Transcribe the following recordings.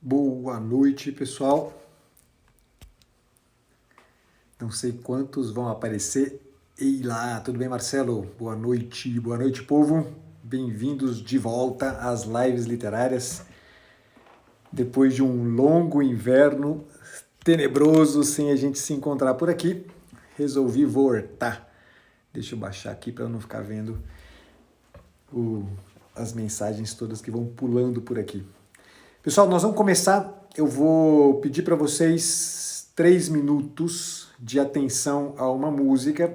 Boa noite, pessoal. Não sei quantos vão aparecer. Ei lá, tudo bem, Marcelo? Boa noite, povo. Bem-vindos de volta às lives literárias. Depois de um longo inverno tenebroso sem a gente se encontrar por aqui, resolvi voltar. Deixa eu baixar aqui para eu não ficar vendo as mensagens todas que vão pulando por aqui. Pessoal, nós vamos começar. Eu vou pedir para vocês 3 minutos de atenção a uma música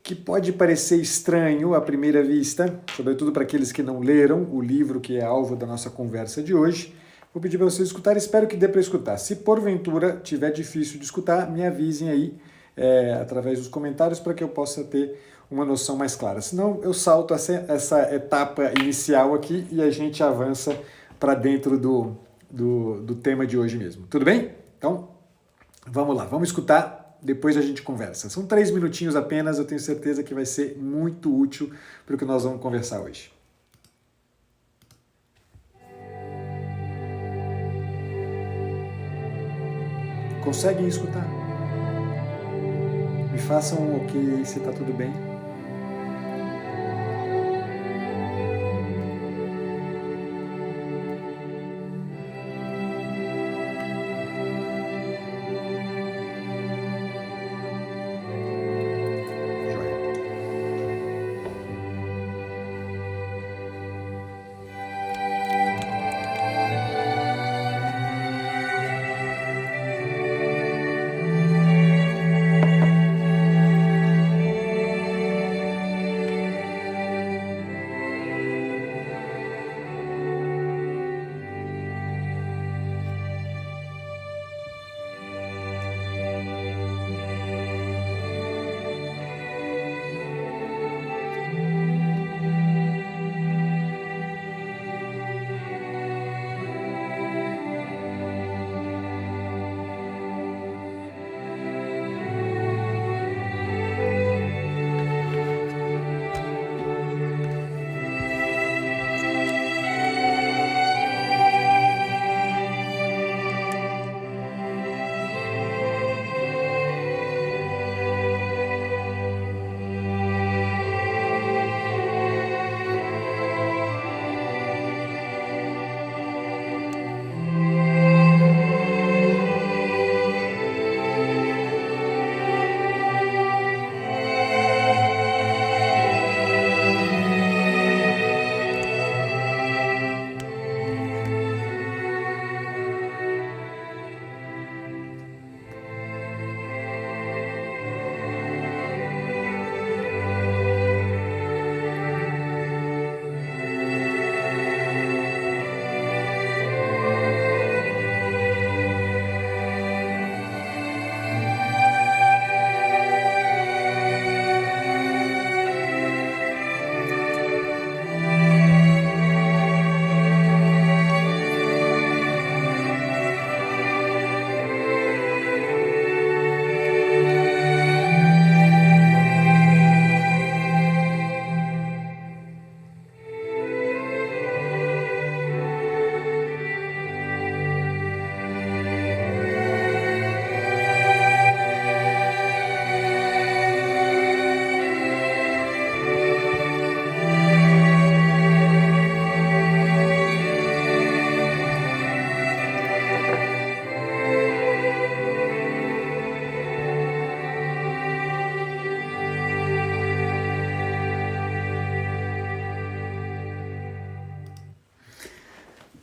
que pode parecer estranho à primeira vista, sobretudo para aqueles que não leram o livro que é alvo da nossa conversa de hoje. Vou pedir para vocês escutarem, espero que dê para escutar. Se porventura tiver difícil de escutar, me avisem aí através dos comentários para que eu possa ter uma noção mais clara. Senão eu salto essa etapa inicial aqui e a gente avança para dentro do tema de hoje mesmo. Tudo bem? Então, vamos lá, vamos escutar, depois a gente conversa. São 3 minutinhos apenas, eu tenho certeza que vai ser muito útil para o que nós vamos conversar hoje. Conseguem escutar? Me façam um ok se está tudo bem.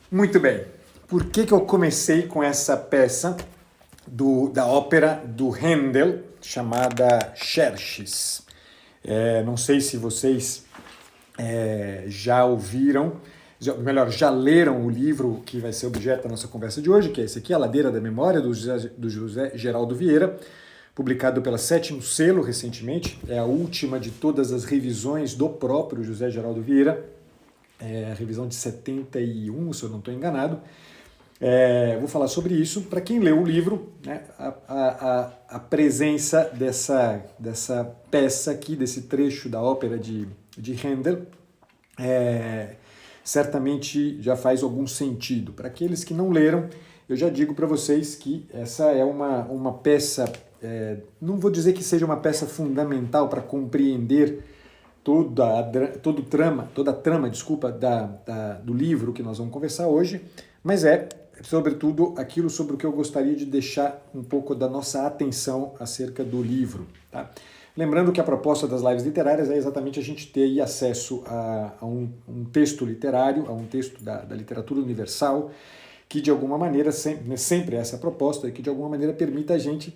Muito bem. Por que eu comecei com essa peça da ópera do Handel, chamada Xerxes? Não sei se vocês já ouviram, já leram o livro que vai ser objeto da nossa conversa de hoje, que é esse aqui, A Ladeira da Memória, do José Geraldo Vieira, publicado pela Sétimo Selo recentemente. É a última de todas as revisões do próprio José Geraldo Vieira, a revisão de 71, se eu não estou enganado. Vou falar sobre isso. Para quem leu o livro, né, a presença dessa peça aqui, desse trecho da ópera de Handel, certamente já faz algum sentido. Para aqueles que não leram, eu já digo para vocês que essa é uma peça, não vou dizer que seja uma peça fundamental para compreender toda a trama, desculpa, do livro que nós vamos conversar hoje, mas sobretudo, aquilo sobre o que eu gostaria de deixar um pouco da nossa atenção acerca do livro. Tá? Lembrando que a proposta das lives literárias é exatamente a gente ter aí acesso a um texto literário, a um texto da literatura universal, que de alguma maneira, sempre essa proposta, que de alguma maneira permita a gente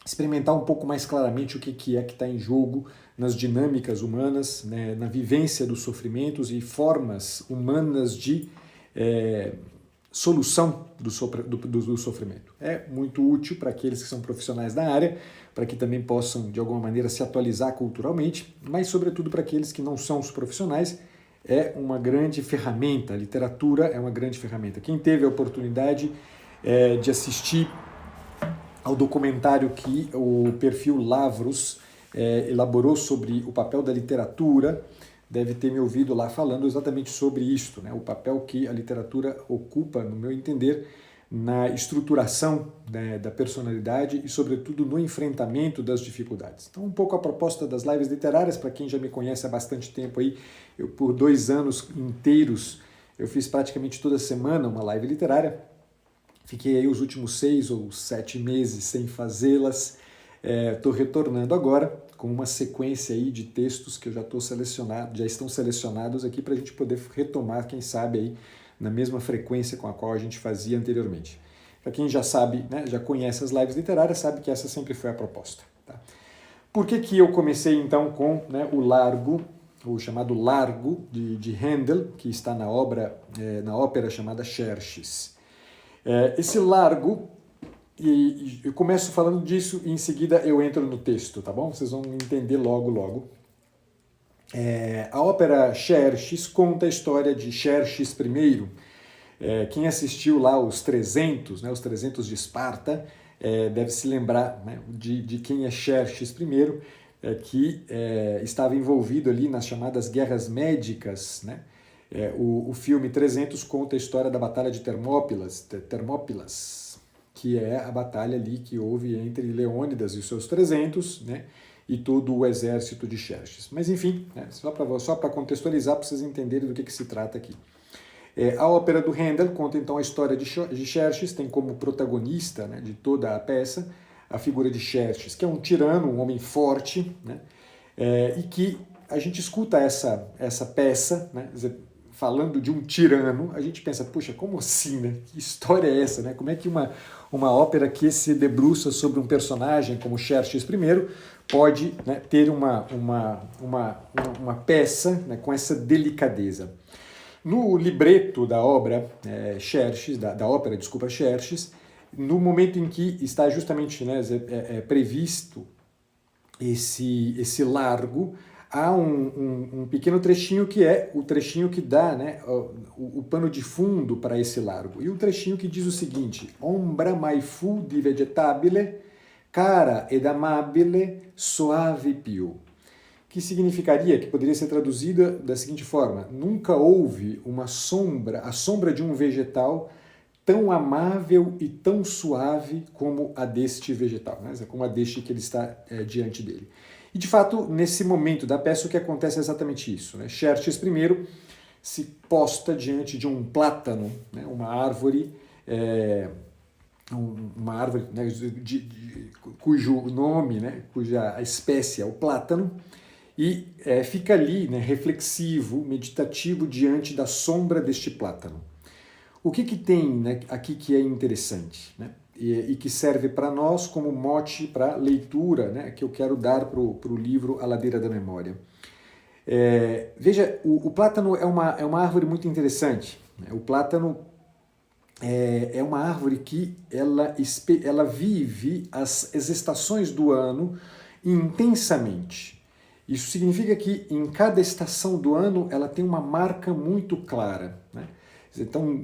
experimentar um pouco mais claramente o que está em jogo nas dinâmicas humanas, né, na vivência dos sofrimentos e formas humanas de solução do sofrimento. É muito útil para aqueles que são profissionais da área, para que também possam, de alguma maneira, se atualizar culturalmente, mas, sobretudo, para aqueles que não são os profissionais, é uma grande ferramenta. A literatura é uma grande ferramenta. Quem teve a oportunidade de assistir ao documentário que o perfil Lavros elaborou sobre o papel da literatura, deve ter me ouvido lá falando exatamente sobre isto, né? O papel que a literatura ocupa, no meu entender, na estruturação, né, da personalidade e, sobretudo, no enfrentamento das dificuldades. Então, um pouco a proposta das lives literárias, para quem já me conhece há bastante tempo aí, eu por 2 anos inteiros, eu fiz praticamente toda semana uma live literária. Fiquei aí os últimos 6 ou 7 meses sem fazê-las. Estou retornando agora com uma sequência aí de textos que eu já estão selecionados aqui para a gente poder retomar, quem sabe, aí na mesma frequência com a qual a gente fazia anteriormente. Para quem já sabe, né, já conhece as lives literárias, sabe que essa sempre foi a proposta. Tá? Por que eu comecei então com, né, o Largo, o chamado Largo de Handel, que está na ópera chamada Xerxes. Esse Largo, e eu começo falando disso e em seguida eu entro no texto, tá bom? Vocês vão entender logo. A ópera Xerxes conta a história de Xerxes I. Quem assistiu lá os 300, né, os 300 de Esparta, deve se lembrar, né, de quem é Xerxes I, que estava envolvido ali nas chamadas guerras médicas, né? O filme 300 conta a história da Batalha de Termópilas, que é a batalha ali que houve entre Leônidas e os seus 300, né, e todo o exército de Xerxes. Mas enfim, né, só para contextualizar, para vocês entenderem do que se trata aqui. A ópera do Handel conta então a história de Xerxes, tem como protagonista, né, de toda a peça a figura de Xerxes, que é um tirano, um homem forte, né, e que a gente escuta essa peça, né, falando de um tirano, a gente pensa, puxa, como assim, né? Que história é essa, né? Como é que uma ópera que se debruça sobre um personagem como Xerxes I pode, né, ter uma peça, né, com essa delicadeza? No libreto da obra Xerxes, da ópera, desculpa, Xerxes, no momento em que está justamente, né, previsto esse largo, há um pequeno trechinho que é o trechinho que dá, né, o pano de fundo para esse largo. E um trechinho que diz o seguinte: Ombra mai fu di vegetabile, cara ed amabile, soave più. Que significaria, que poderia ser traduzida da seguinte forma: nunca houve a sombra de um vegetal tão amável e tão suave como a deste vegetal, né? Como a deste que ele está diante dele. E, de fato, nesse momento da peça, o que acontece é exatamente isso, né? Xerxes I se posta diante de um plátano, né? Uma árvore, né, cujo nome, né, cuja espécie é o plátano, e fica ali, né, reflexivo, meditativo, diante da sombra deste plátano. O que tem, né, aqui que é interessante, né? E que serve para nós como mote para leitura, né, que eu quero dar para o livro A Ladeira da Memória. Veja, o plátano é uma árvore muito interessante. Né? O plátano é uma árvore que ela vive as estações do ano intensamente. Isso significa que em cada estação do ano ela tem uma marca muito clara, né? Então,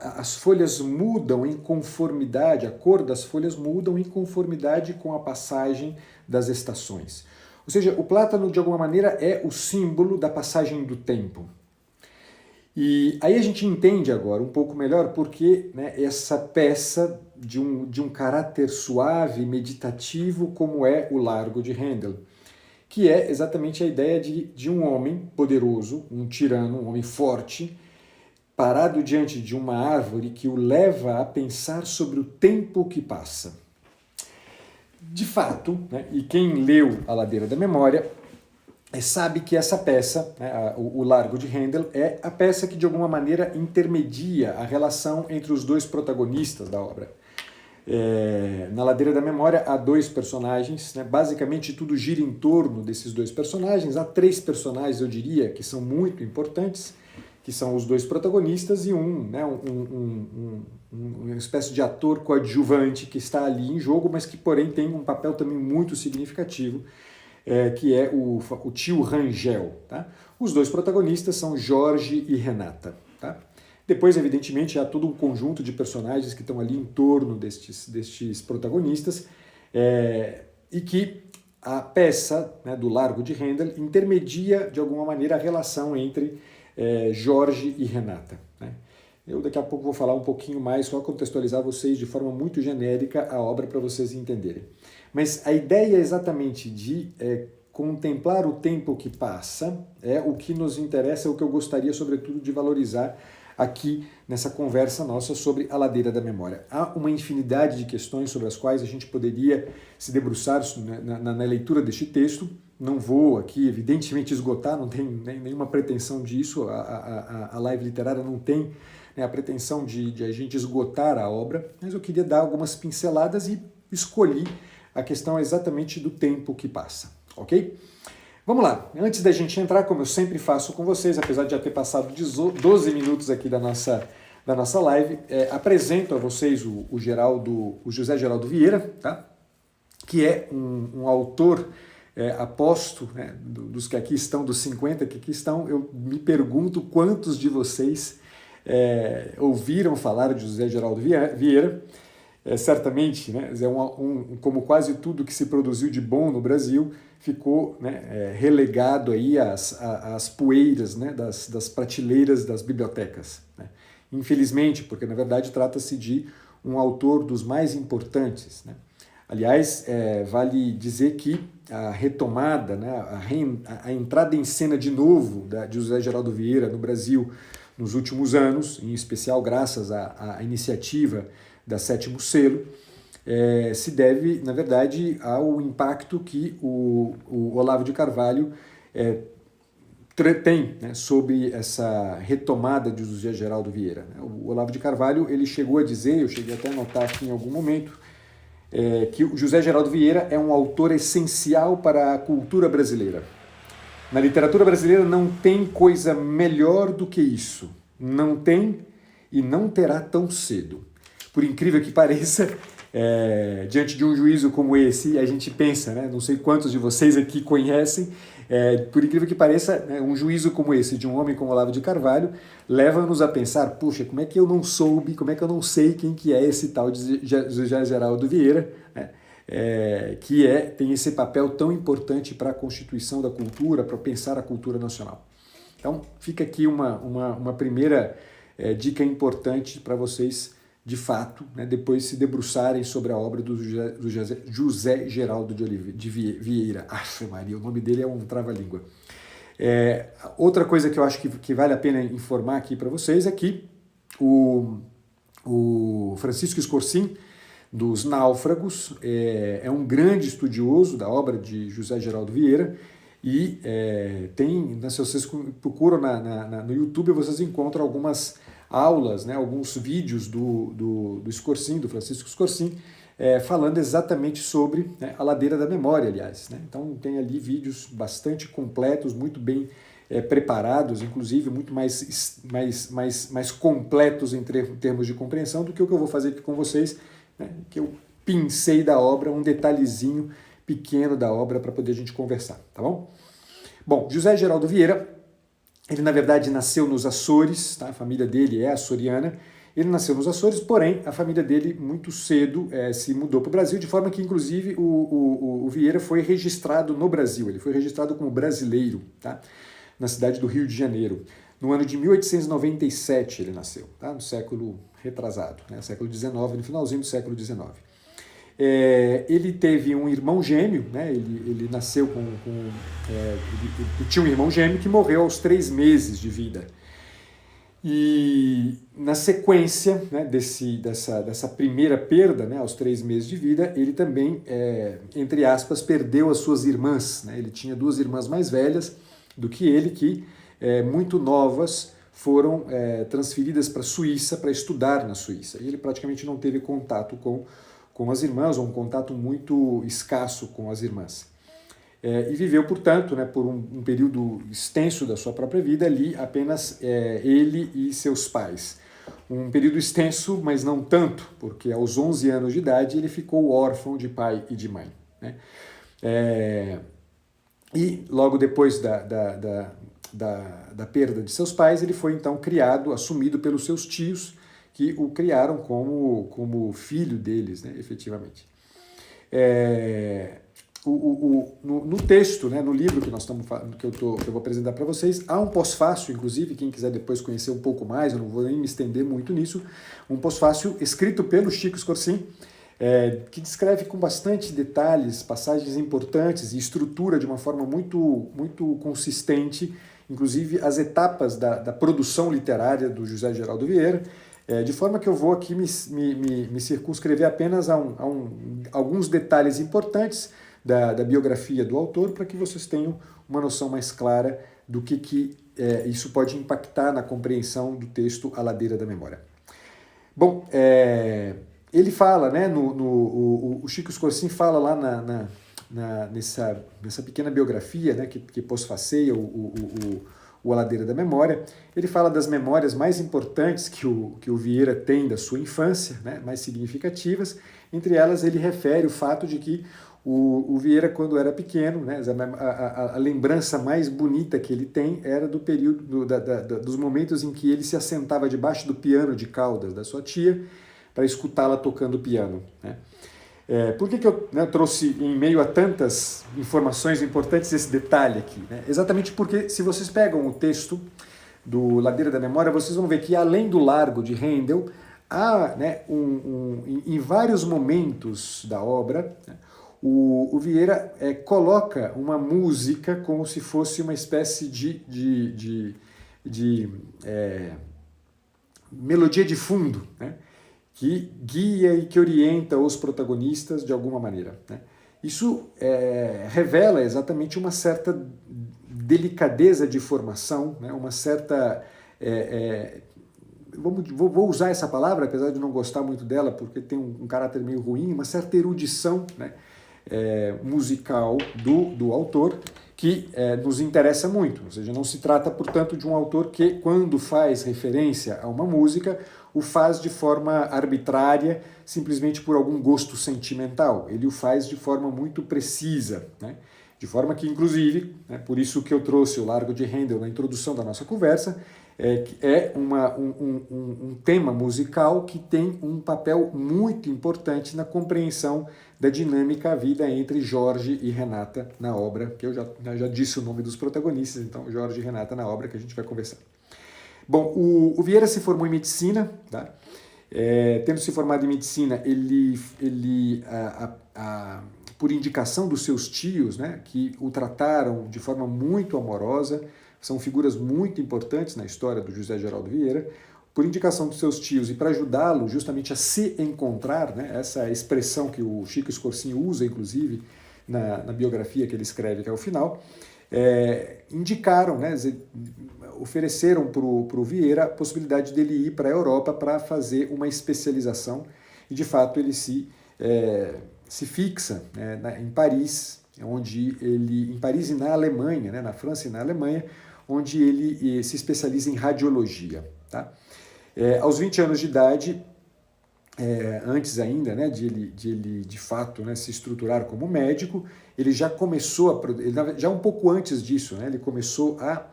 as folhas mudam em conformidade, a cor das folhas mudam em conformidade com a passagem das estações. Ou seja, o plátano, de alguma maneira, é o símbolo da passagem do tempo. E aí a gente entende agora um pouco melhor porque, né, essa peça de um caráter suave, meditativo, como é o Largo de Handel, que é exatamente a ideia de um homem poderoso, um tirano, um homem forte, parado diante de uma árvore que o leva a pensar sobre o tempo que passa. De fato, né, e quem leu A Ladeira da Memória sabe que essa peça, né, o Largo de Handel, é a peça que de alguma maneira intermedia a relação entre os dois protagonistas da obra. Na Ladeira da Memória há dois personagens, né, basicamente tudo gira em torno desses dois personagens. Há três personagens, eu diria, que são muito importantes, que são os dois protagonistas e uma espécie de ator coadjuvante que está ali em jogo, mas que porém tem um papel também muito significativo, que é o tio Rangel. Tá? Os dois protagonistas são Jorge e Renata. Tá? Depois, evidentemente, há todo um conjunto de personagens que estão ali em torno destes protagonistas, e que a peça, né, do Largo de Handel intermedia, de alguma maneira, a relação entre Jorge e Renata. Né? Eu daqui a pouco vou falar um pouquinho mais, só contextualizar vocês de forma muito genérica a obra para vocês entenderem. Mas a ideia exatamente de contemplar o tempo que passa é o que nos interessa, é o que eu gostaria, sobretudo, de valorizar aqui nessa conversa nossa sobre A Ladeira da Memória. Há uma infinidade de questões sobre as quais a gente poderia se debruçar na leitura deste texto. Não vou aqui, evidentemente, esgotar, não tem nenhuma pretensão disso, a live literária não tem, né, a pretensão de a gente esgotar a obra, mas eu queria dar algumas pinceladas e escolhi a questão exatamente do tempo que passa, ok? Vamos lá, antes da gente entrar, como eu sempre faço com vocês, apesar de já ter passado 12 minutos aqui da nossa live, apresento a vocês o José Geraldo Vieira, tá? Que é um autor, aposto, né, dos que aqui estão, dos 50 que aqui estão, eu me pergunto quantos de vocês ouviram falar de José Geraldo Vieira. Certamente, né, como quase tudo que se produziu de bom no Brasil, ficou, né, relegado aí às poeiras, né, das prateleiras das bibliotecas. Né? Infelizmente, porque na verdade trata-se de um autor dos mais importantes. Né? Aliás, vale dizer que a retomada, né, a entrada em cena de novo de José Geraldo Vieira no Brasil nos últimos anos, em especial graças à iniciativa da Sétimo Selo, se deve, na verdade, ao impacto que o Olavo de Carvalho tem, né, sobre essa retomada de José Geraldo Vieira. O Olavo de Carvalho ele chegou a dizer, eu cheguei até a notar aqui em algum momento, que o José Geraldo Vieira é um autor essencial para a cultura brasileira. Na literatura brasileira não tem coisa melhor do que isso. Não tem e não terá tão cedo. Por incrível que pareça, diante de um juízo como esse, a gente pensa, né, não sei quantos de vocês aqui conhecem, por incrível que pareça, né, um juízo como esse, de um homem como Olavo de Carvalho, leva-nos a pensar, puxa, como é que eu não soube, como é que eu não sei quem que é esse tal de José Geraldo Vieira, né, que tem esse papel tão importante para a constituição da cultura, para pensar a cultura nacional. Então, fica aqui uma primeira dica importante para vocês, de fato, né, depois se debruçarem sobre a obra do José Geraldo de Vieira. Aff, Maria, o nome dele é um trava-língua. Outra coisa que eu acho que vale a pena informar aqui para vocês é que o Francisco Scorsin, dos Náufragos, é um grande estudioso da obra de José Geraldo Vieira e se vocês procuram no YouTube, vocês encontram algumas aulas, né, alguns vídeos do Scorsin, do Francisco Scorsin, falando exatamente sobre, né, a Ladeira da Memória, aliás. Né? Então tem ali vídeos bastante completos, muito bem preparados, inclusive muito mais completos em termos de compreensão do que o que eu vou fazer aqui com vocês, né, que eu pincei da obra, um detalhezinho pequeno da obra para poder a gente conversar, tá bom? Bom, José Geraldo Vieira, ele na verdade nasceu nos Açores, tá? A família dele é açoriana, ele nasceu nos Açores, porém a família dele muito cedo se mudou para o Brasil, de forma que inclusive o Vieira foi registrado no Brasil, ele foi registrado como brasileiro, tá? Na cidade do Rio de Janeiro. No ano de 1897 ele nasceu, tá? No século retrasado, né? Século XIX, no finalzinho do século XIX. Ele teve um irmão gêmeo, né? Ele nasceu ele tinha um irmão gêmeo que morreu aos 3 meses de vida. E na sequência, né, dessa primeira perda, né, aos 3 meses de vida, ele também, entre aspas, perdeu as suas irmãs, né? Ele tinha 2 irmãs mais velhas do que ele, que muito novas foram transferidas para a Suíça para estudar na Suíça. E ele praticamente não teve contato com as irmãs, ou um contato muito escasso com as irmãs. E viveu, portanto, né, por um período extenso da sua própria vida ali, apenas ele e seus pais. Um período extenso, mas não tanto, porque aos 11 anos de idade ele ficou órfão de pai e de mãe, né? E logo depois da perda de seus pais, ele foi então criado, assumido pelos seus tios, que o criaram como filho deles, né, efetivamente. No texto, né, no livro que nós estamos que eu vou apresentar para vocês, há um pós-fácil, inclusive, quem quiser depois conhecer um pouco mais, eu não vou nem me estender muito nisso, um pós-fácil escrito pelo Chico Scorsin, que descreve com bastante detalhes passagens importantes e estrutura de uma forma muito, muito consistente, inclusive as etapas da produção literária do José Geraldo Vieira, de forma que eu vou aqui me circunscrever apenas a alguns detalhes importantes da biografia do autor, para que vocês tenham uma noção mais clara do que isso pode impactar na compreensão do texto A Ladeira da Memória. Bom, ele fala, né, o Chico Scorsin fala lá nessa pequena biografia, né, que posfaceia o A Ladeira da Memória, ele fala das memórias mais importantes que o Vieira tem da sua infância, né, mais significativas. Entre elas, ele refere o fato de que o Vieira, quando era pequeno, né, a lembrança mais bonita que ele tem era do período dos momentos em que ele se assentava debaixo do piano de caudas da sua tia para escutá-la tocando piano, né? Por que eu trouxe em meio a tantas informações importantes esse detalhe aqui, né? Exatamente porque, se vocês pegam o texto do Ladeira da Memória, vocês vão ver que, além do Largo de Handel, há, né, em vários momentos da obra, né, o Vieira coloca uma música como se fosse uma espécie de melodia de fundo, né, que guia e que orienta os protagonistas de alguma maneira, né? Isso revela exatamente uma certa delicadeza de formação, né, uma certa... vou usar essa palavra, apesar de não gostar muito dela, porque tem um caráter meio ruim, uma certa erudição, né, musical do autor, que nos interessa muito. Ou seja, não se trata, portanto, de um autor que, quando faz referência a uma música, o faz de forma arbitrária, simplesmente por algum gosto sentimental. Ele o faz de forma muito precisa, né? De forma que, inclusive, né, por isso que eu trouxe o Largo de Handel na introdução da nossa conversa, um tema musical que tem um papel muito importante na compreensão da dinâmica havida entre Jorge e Renata na obra, que eu já disse o nome dos protagonistas, então Jorge e Renata na obra que a gente vai conversar. Bom, o Vieira se formou em medicina, tá? Tendo se formado em medicina, ele por indicação dos seus tios, né, que o trataram de forma muito amorosa, são figuras muito importantes na história do José Geraldo Vieira, por indicação dos seus tios e para ajudá-lo justamente a se encontrar, né, essa expressão que o Chico Scorsin usa, inclusive, na biografia que ele escreve até o final, indicaram, né, ofereceram para o Vieira a possibilidade dele ir para a Europa para fazer uma especialização, e de fato ele se fixa, né, em Paris, em Paris e na Alemanha, né, na França e na Alemanha, onde ele se especializa em radiologia, tá? Aos 20 anos de idade, antes ainda, né, de ele de fato, né, se estruturar como médico, ele já começou já um pouco antes disso, né, ele começou a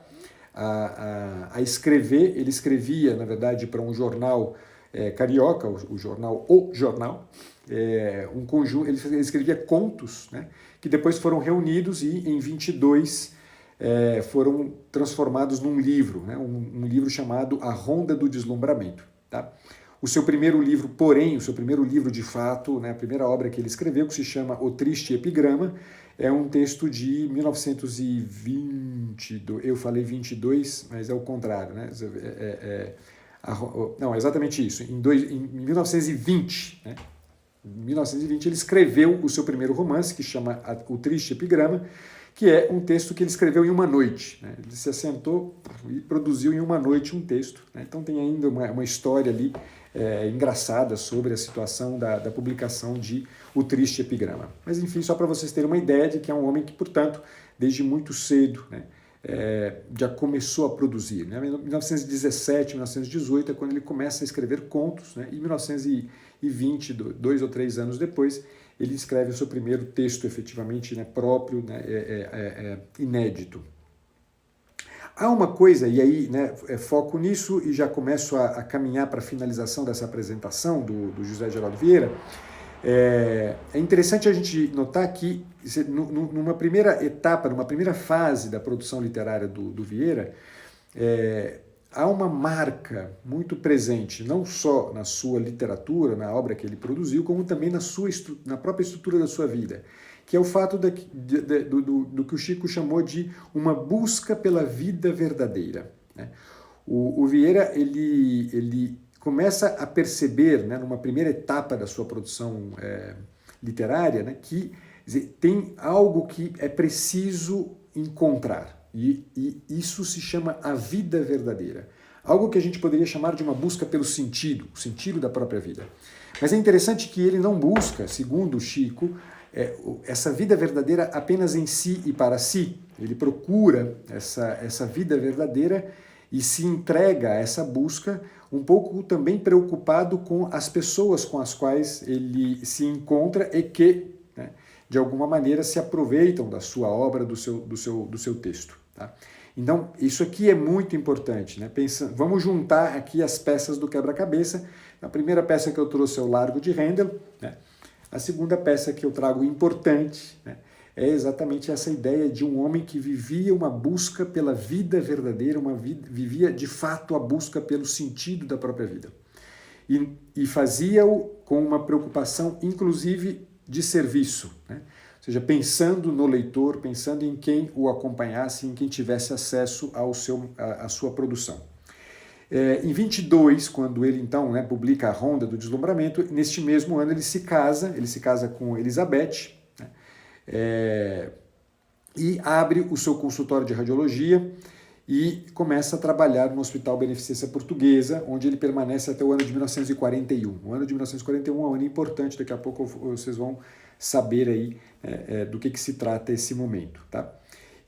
escrever. Ele escrevia, na verdade, para um jornal carioca, o jornal um conjunto. Ele escrevia contos, né, que depois foram reunidos e em 22 foram transformados num livro, né? Um livro chamado A Ronda do Deslumbramento. Tá? O seu primeiro livro, porém, o seu primeiro livro de fato, né, a primeira obra que ele escreveu, que se chama O Triste Epigrama, é um texto de 1920, eu falei 22, mas é o contrário, né? Não, é exatamente isso, em 1920, né? Em 1920 ele escreveu o seu primeiro romance, que chama O Triste Epigrama, que é um texto que ele escreveu em uma noite, né? Ele se assentou e produziu em uma noite um texto, né? Então tem ainda uma história ali engraçada sobre a situação da publicação de O Triste Epigrama. Mas enfim, só para vocês terem uma ideia de que é um homem que, portanto, desde muito cedo, né, já começou a produzir. Né? Em 1917, 1918 é quando ele começa a escrever contos, né? E em 1920, 2 ou 3 anos depois, ele escreve o seu primeiro texto efetivamente, né, próprio, né, inédito. Há uma coisa, e aí, né, foco nisso e já começo a caminhar para a finalização dessa apresentação do José Geraldo Vieira. É interessante a gente notar que, numa primeira etapa, numa primeira fase da produção literária do Vieira, há uma marca muito presente, não só na sua literatura, na obra que ele produziu, como também na própria estrutura da sua vida, que é o fato do que o Chico chamou de uma busca pela vida verdadeira. Né? O Vieira, ele começa a perceber, né, numa primeira etapa da sua produção literária, né, que tem algo que é preciso encontrar. E isso se chama a vida verdadeira. Algo que a gente poderia chamar de uma busca pelo sentido, o sentido da própria vida. Mas é interessante que ele não busca, segundo o Chico, essa vida verdadeira apenas em si e para si. Ele procura essa vida verdadeira e se entrega a essa busca um pouco também preocupado com as pessoas com as quais ele se encontra e que, né, de alguma maneira, se aproveitam da sua obra, do seu texto. Tá? Então, isso aqui é muito importante. Né? Vamos juntar aqui as peças do quebra-cabeça. A primeira peça que eu trouxe é o Largo de Handel. Né? A segunda peça que eu trago importante, né, é exatamente essa ideia de um homem que vivia uma busca pela vida verdadeira, vivia de fato a busca pelo sentido da própria vida. E fazia-o com uma preocupação, inclusive, de serviço, né? Ou seja, pensando no leitor, pensando em quem o acompanhasse, em quem tivesse acesso à sua produção. Em 22, quando ele então, né, publica A Ronda do Deslumbramento, neste mesmo ano ele se casa com Elizabeth, né, e abre o seu consultório de radiologia e começa a trabalhar no Hospital Beneficência Portuguesa, onde ele permanece até o ano de 1941. O ano de 1941 é um ano importante, daqui a pouco vocês vão saber aí do que se trata esse momento. Tá?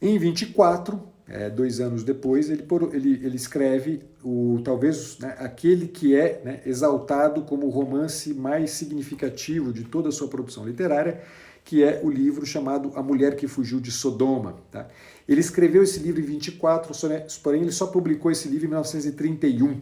Em 24, 2 anos depois, ele escreve talvez, né, aquele que é, né, exaltado como o romance mais significativo de toda a sua produção literária, que é o livro chamado A Mulher que Fugiu de Sodoma. Tá? Ele escreveu esse livro em 24, porém ele só publicou esse livro em 1931.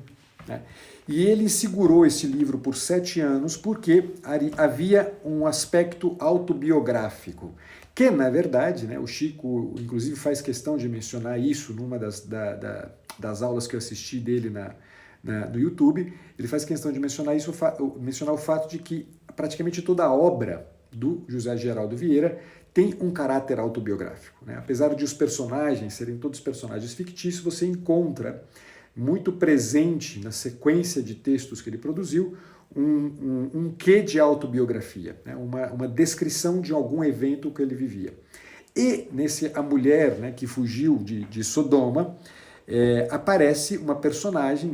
Né? E ele segurou esse livro por 7 anos porque havia um aspecto autobiográfico, que, na verdade, né, o Chico, inclusive, faz questão de mencionar isso numa das aulas que eu assisti dele no YouTube. Ele faz questão de mencionar o fato de que praticamente toda a obra do José Geraldo Vieira tem um caráter autobiográfico. Né? Apesar de os personagens serem todos personagens fictícios, você encontra muito presente na sequência de textos que ele produziu um quê de autobiografia, né? uma descrição de algum evento que ele vivia. E nesse A Mulher, né, que Fugiu de Sodoma, aparece uma personagem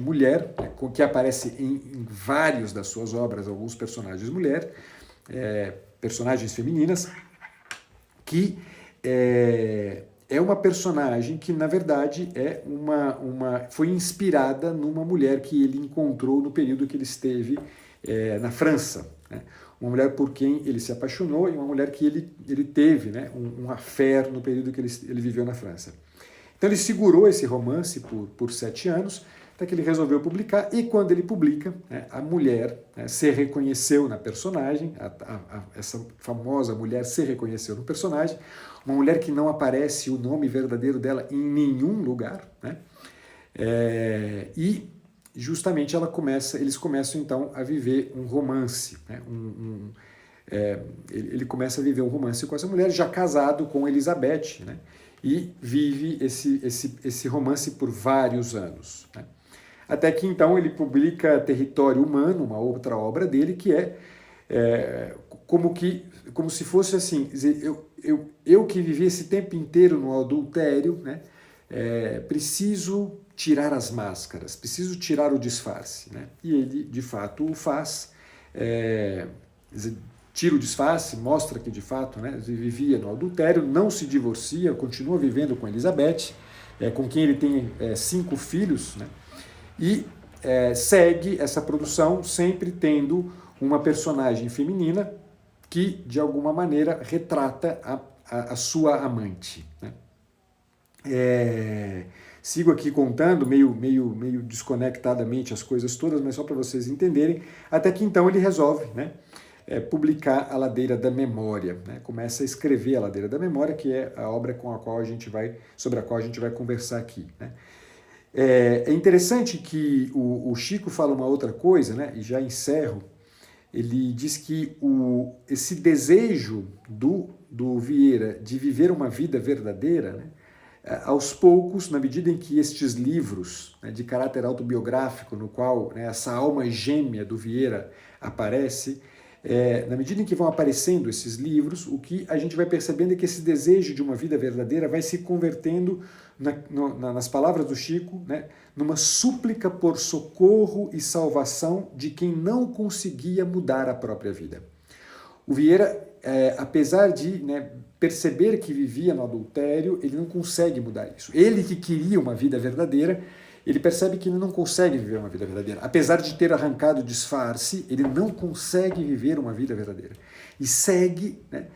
mulher, né, que aparece em vários das suas obras, alguns personagens mulher, personagens femininas, que é uma personagem que, na verdade, foi inspirada numa mulher que ele encontrou no período que ele esteve na França. Né? Uma mulher por quem ele se apaixonou e uma mulher que ele teve, né, um affair no período que ele viveu na França. Então ele segurou esse romance por 7 anos, até que ele resolveu publicar, e quando ele publica, né, a mulher, né, se reconheceu na personagem, essa famosa mulher se reconheceu no personagem, uma mulher que não aparece o nome verdadeiro dela em nenhum lugar, né? E justamente eles começam então a viver um romance, né? Ele começa a viver um romance com essa mulher, já casado com Elizabeth, né? E vive esse romance por vários anos, né? Até que então ele publica Território Humano, uma outra obra dele, que como se fosse assim, eu que vivi esse tempo inteiro no adultério, né? Preciso tirar as máscaras, preciso tirar o disfarce, né? E ele, de fato, o faz, tira o disfarce, mostra que, de fato, né, vivia no adultério, não se divorcia, continua vivendo com Elizabeth, com quem ele tem 5 filhos, né? E segue essa produção sempre tendo uma personagem feminina que, de alguma maneira, retrata a sua amante, né? Sigo aqui contando, meio desconectadamente as coisas todas, mas só para vocês entenderem, até que então ele resolve, né, publicar A Ladeira da Memória, né? Começa a escrever A Ladeira da Memória, que é a obra sobre a qual a gente vai conversar aqui, né? É interessante que o Chico fala uma outra coisa, né, e já encerro. Ele diz que esse desejo do Vieira de viver uma vida verdadeira, né, aos poucos, na medida em que estes livros, né, de caráter autobiográfico, no qual, né, essa alma gêmea do Vieira aparece, na medida em que vão aparecendo esses livros, o que a gente vai percebendo é que esse desejo de uma vida verdadeira vai se convertendo, nas palavras do Chico, né, numa súplica por socorro e salvação de quem não conseguia mudar a própria vida. O Vieira, apesar de, né, perceber que vivia no adultério, ele não consegue mudar isso. Ele que queria uma vida verdadeira, ele percebe que ele não consegue viver uma vida verdadeira. Apesar de ter arrancado o disfarce, ele não consegue viver uma vida verdadeira. E segue, né,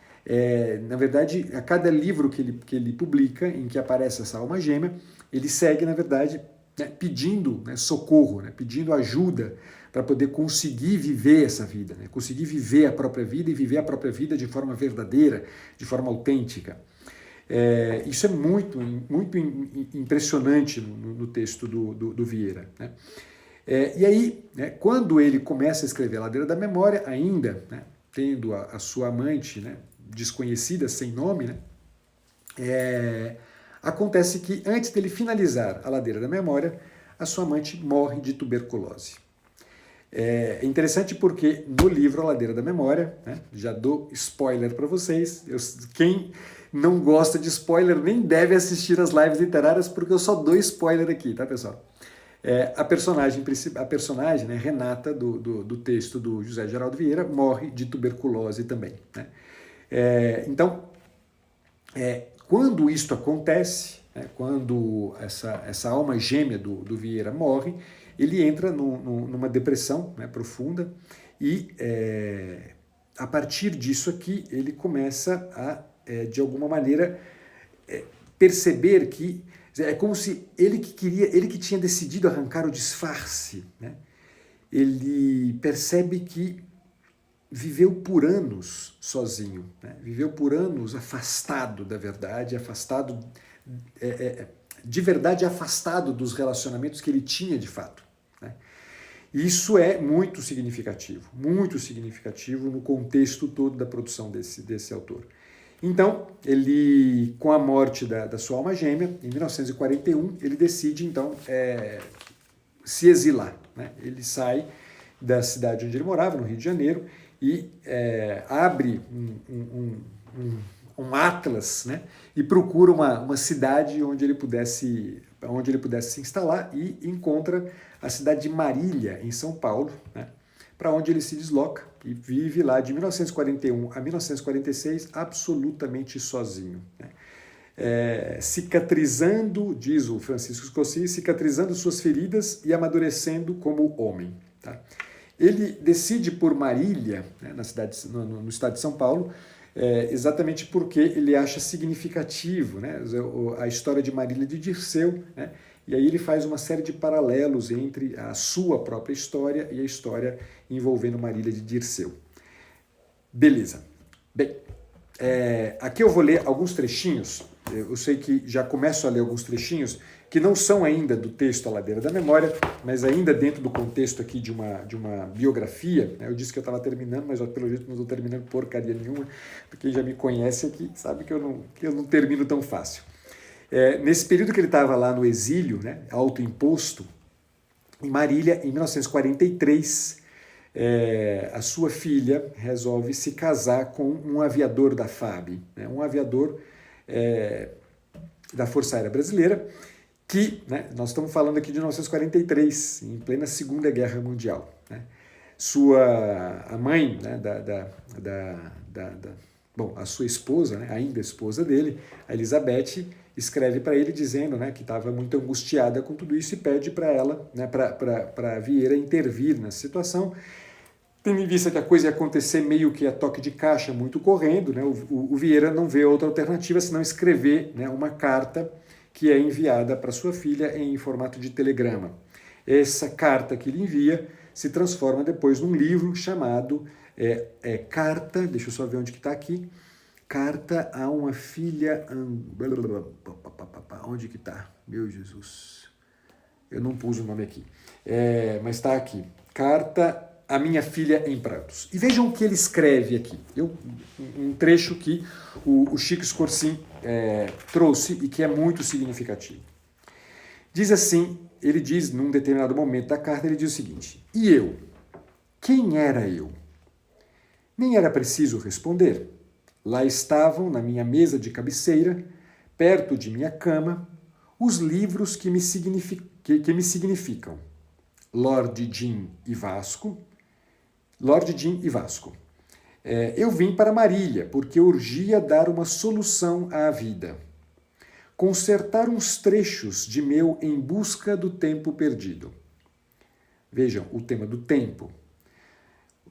na verdade, a cada livro que ele publica, em que aparece essa alma gêmea, ele segue, na verdade, né, pedindo, né, socorro, né, pedindo ajuda para poder conseguir viver essa vida, né, conseguir viver a própria vida e viver a própria vida de forma verdadeira, de forma autêntica. Isso é muito impressionante no texto do Vieira, né? E aí, né, quando ele começa a escrever A Ladeira da Memória, ainda, né, tendo a sua amante, né, desconhecida, sem nome, né, acontece que antes dele finalizar A Ladeira da Memória, a sua amante morre de tuberculose. É interessante porque no livro A Ladeira da Memória, né, já dou spoiler para vocês, quem não gosta de spoiler nem deve assistir as lives literárias, porque eu só dou spoiler aqui, tá, pessoal? A personagem, né, Renata, do texto do José Geraldo Vieira, morre de tuberculose também, né? Então, quando isto acontece, né, quando essa alma gêmea do Vieira morre, ele entra numa depressão, né, profunda, e a partir disso aqui ele começa a, de alguma maneira, perceber que é como se ele que tinha decidido arrancar o disfarce, né, ele percebe que viveu por anos sozinho, né, viveu por anos afastado da verdade, de verdade afastado dos relacionamentos que ele tinha de fato, né? Isso é muito significativo no contexto todo da produção desse autor. Então, ele, com a morte da sua alma gêmea, em 1941, ele decide, então, se exilar, né? Ele sai da cidade onde ele morava, no Rio de Janeiro, e abre um atlas, né? E procura uma cidade onde ele pudesse se instalar, e encontra a cidade de Marília, em São Paulo, né, para onde ele se desloca e vive lá de 1941 a 1946 absolutamente sozinho, né? Cicatrizando, diz o Francisco Escocese, cicatrizando suas feridas e amadurecendo como homem, tá? Ele decide por Marília, né, no estado de São Paulo, exatamente porque ele acha significativo, né, a história de Marília de Dirceu, né, e aí ele faz uma série de paralelos entre a sua própria história e a história envolvendo Marília de Dirceu. Beleza. Bem, aqui eu vou ler alguns trechinhos, eu sei que já começo a ler alguns trechinhos, que não são ainda do texto A Ladeira da Memória, mas ainda dentro do contexto aqui de uma biografia, né? Eu disse que eu estava terminando, mas pelo jeito não estou terminando porcaria nenhuma, porque quem já me conhece aqui sabe que eu não termino tão fácil. Nesse período que ele estava lá no exílio, né, autoimposto, em Marília, em 1943, a sua filha resolve se casar com um aviador da FAB, né, um aviador da Força Aérea Brasileira, que, né, nós estamos falando aqui de 1943, em plena Segunda Guerra Mundial. Né? A mãe, né, a sua esposa, né, ainda esposa dele, a Elizabeth, escreve para ele dizendo, né, que estava muito angustiada com tudo isso e pede para ela, né, para Vieira intervir na situação, tendo em vista que a coisa ia acontecer meio que a toque de caixa, muito correndo, né, o Vieira não vê outra alternativa senão escrever, né, uma carta que é enviada para sua filha em formato de telegrama. Essa carta que ele envia se transforma depois num livro chamado Carta, deixa eu só ver onde que está aqui, Carta a uma filha... Onde que está? Meu Jesus. Eu não pus o nome aqui. Mas está aqui. Carta a minha filha em prantos. E vejam o que ele escreve aqui. Um trecho que o Chico Scorsin trouxe e que é muito significativo. Diz assim, ele diz num determinado momento da carta, ele diz o seguinte: e eu? Quem era eu? Nem era preciso responder. Lá estavam, na minha mesa de cabeceira, perto de minha cama, os livros que me significam. Lord Jim e Vasco. Eu vim para Marília, porque urgia dar uma solução à vida. Consertar uns trechos de meu Em Busca do Tempo Perdido. Vejam, o tema do tempo.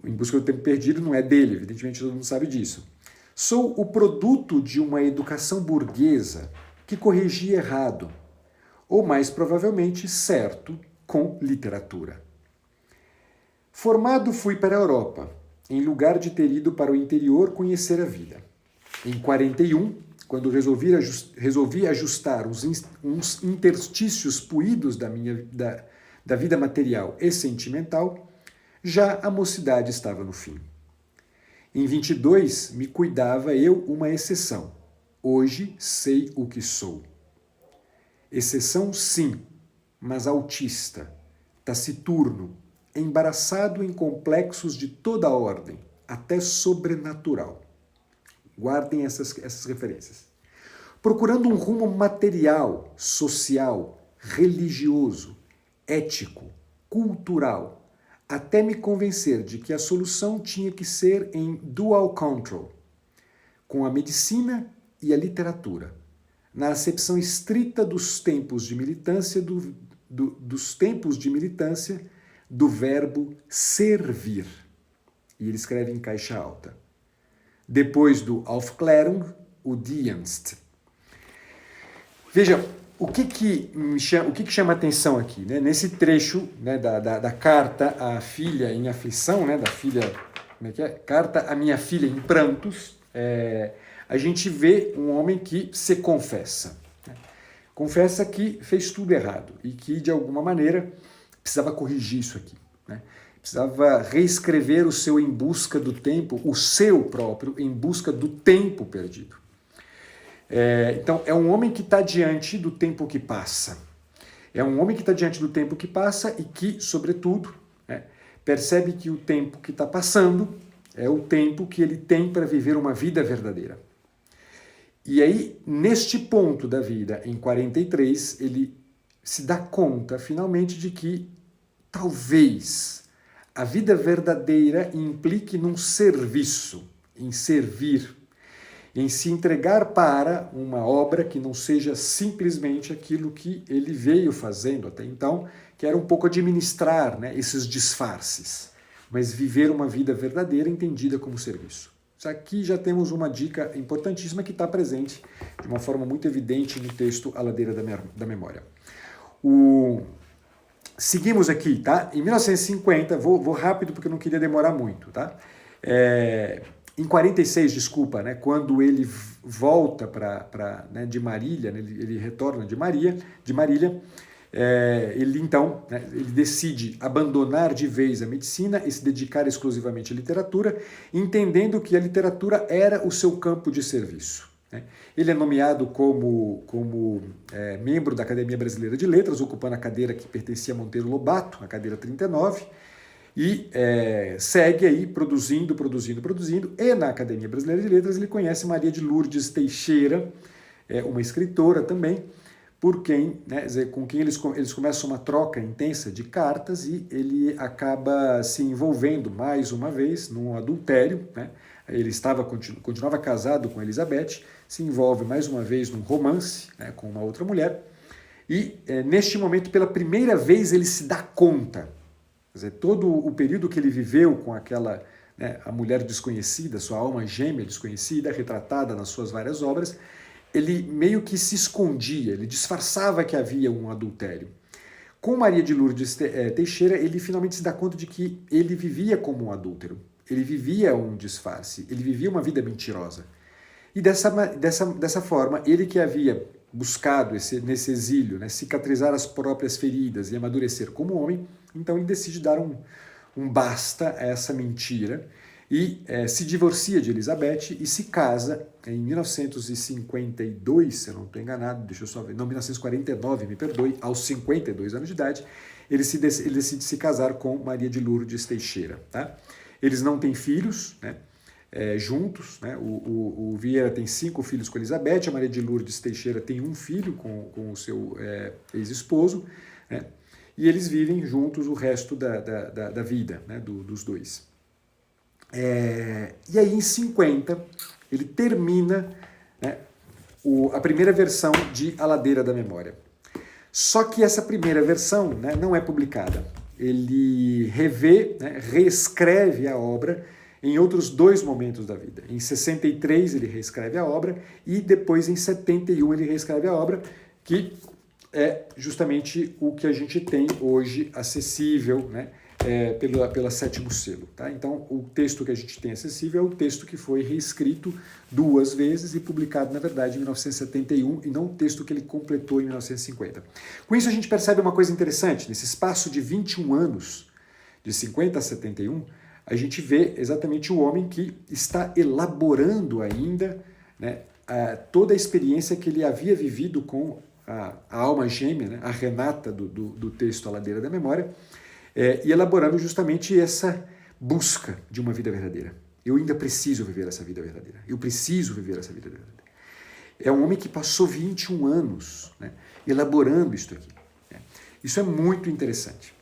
Em Busca do Tempo Perdido não é dele, evidentemente todo mundo sabe disso. Sou o produto de uma educação burguesa que corrigia errado, ou mais provavelmente certo, com literatura. Formado fui para a Europa, em lugar de ter ido para o interior conhecer a vida. Em 41, quando resolvi ajustar uns interstícios puídos da vida material e sentimental, já a mocidade estava no fim. Em 22, me cuidava eu uma exceção. Hoje sei o que sou. Exceção, sim, mas autista, taciturno, embaraçado em complexos de toda ordem, até sobrenatural. Guardem essas referências. Procurando um rumo material, social, religioso, ético, cultural, até me convencer de que a solução tinha que ser em dual control, com a medicina e a literatura, na acepção estrita dos tempos de militância do verbo servir. E ele escreve em caixa alta. Depois do Aufklärung, o Dienst. Veja, o que chama atenção aqui, né? Nesse trecho, né, da carta à filha em aflição, né, da filha, como é que é? Carta à minha filha em prantos, a gente vê um homem que se confessa. Né? Confessa que fez tudo errado e que, de alguma maneira, precisava corrigir isso aqui. Né? Precisava reescrever o seu Em Busca do Tempo, o seu próprio Em Busca do Tempo Perdido. Então, é um homem que está diante do tempo que passa. É um homem que está diante do tempo que passa e que, sobretudo, percebe que o tempo que está passando é o tempo que ele tem para viver uma vida verdadeira. E aí, neste ponto da vida, em 43, ele se dá conta, finalmente, de que talvez a vida verdadeira implique num serviço, em servir, em se entregar para uma obra que não seja simplesmente aquilo que ele veio fazendo até então, que era um pouco administrar, né, esses disfarces, mas viver uma vida verdadeira entendida como serviço. aqui já temos uma dica importantíssima que está presente de uma forma muito evidente no texto A Ladeira da Memória. Seguimos aqui, tá? Em 1950, vou rápido porque eu não queria demorar muito, tá? Em 46, desculpa, né, quando ele volta de Marília, né, ele retorna de Marília, ele então, né, ele decide abandonar de vez a medicina e se dedicar exclusivamente à literatura, entendendo que a literatura era o seu campo de serviço. Né? Ele é nomeado como membro da Academia Brasileira de Letras, ocupando a cadeira que pertencia a Monteiro Lobato, a cadeira 39, e segue aí produzindo, e na Academia Brasileira de Letras ele conhece Maria de Lourdes Teixeira, uma escritora também, com quem eles começam uma troca intensa de cartas e ele acaba se envolvendo mais uma vez num adultério, né? Ele continuava casado com Elizabeth, se envolve mais uma vez num romance, né, com uma outra mulher e neste momento pela primeira vez ele se dá conta. Quer dizer, todo o período que ele viveu com aquela, né, a mulher desconhecida, sua alma gêmea desconhecida, retratada nas suas várias obras, ele meio que se escondia, ele disfarçava que havia um adultério. Com Maria de Lourdes Teixeira, ele finalmente se dá conta de que ele vivia como um adúltero, ele vivia um disfarce, ele vivia uma vida mentirosa. E dessa forma, ele que havia buscado nesse exílio, né, cicatrizar as próprias feridas e amadurecer como homem, então ele decide dar um basta a essa mentira e se divorcia de Elizabeth e se casa em 1952, se eu não estou enganado, deixa eu só ver, não, 1949, me perdoe, aos 52 anos de idade, ele decide se casar com Maria de Lourdes Teixeira. Tá? Eles não têm filhos, né, juntos, né? O Vieira tem 5 filhos com Elizabeth, a Maria de Lourdes Teixeira tem 1 filho com o seu ex-esposo, né? E eles vivem juntos o resto da vida, né, dos dois. E aí, em 50, ele termina, né, a primeira versão de A Ladeira da Memória. Só que essa primeira versão, né, não é publicada. Ele revê, né, reescreve a obra em outros 2 momentos da vida. Em 63 ele reescreve a obra e depois em 71 ele reescreve a obra, que é justamente o que a gente tem hoje acessível, né, pela Sétimo Selo. Tá? Então, o texto que a gente tem acessível é o texto que foi reescrito 2 vezes e publicado, na verdade, em 1971, e não o texto que ele completou em 1950. Com isso, a gente percebe uma coisa interessante. Nesse espaço de 21 anos, de 50 a 71, a gente vê exatamente o homem que está elaborando ainda, né, toda a experiência que ele havia vivido com a alma gêmea, né, a Renata do texto A Ladeira da Memória, e elaborando justamente essa busca de uma vida verdadeira. Eu ainda preciso viver essa vida verdadeira. Eu preciso viver essa vida verdadeira. É um homem que passou 21 anos, né, elaborando isso aqui. Né. Isso é muito interessante.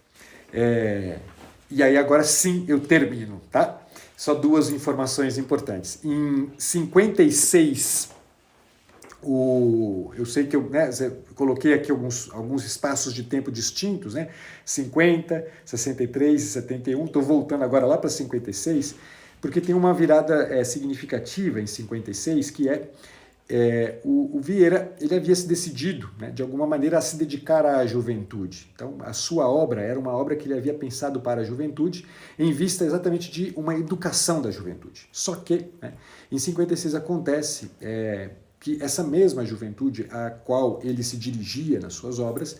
E aí agora sim eu termino, tá? Só 2 informações importantes. Em 56, eu sei que eu coloquei aqui alguns espaços de tempo distintos, né? 50, 63 e 71. Estou voltando agora lá para 56, porque tem uma virada significativa em 56, que o Vieira, ele havia se decidido, né, de alguma maneira, a se dedicar à juventude. Então, a sua obra era uma obra que ele havia pensado para a juventude, em vista exatamente de uma educação da juventude. Só que, né, em 56 acontece que essa mesma juventude a qual ele se dirigia nas suas obras,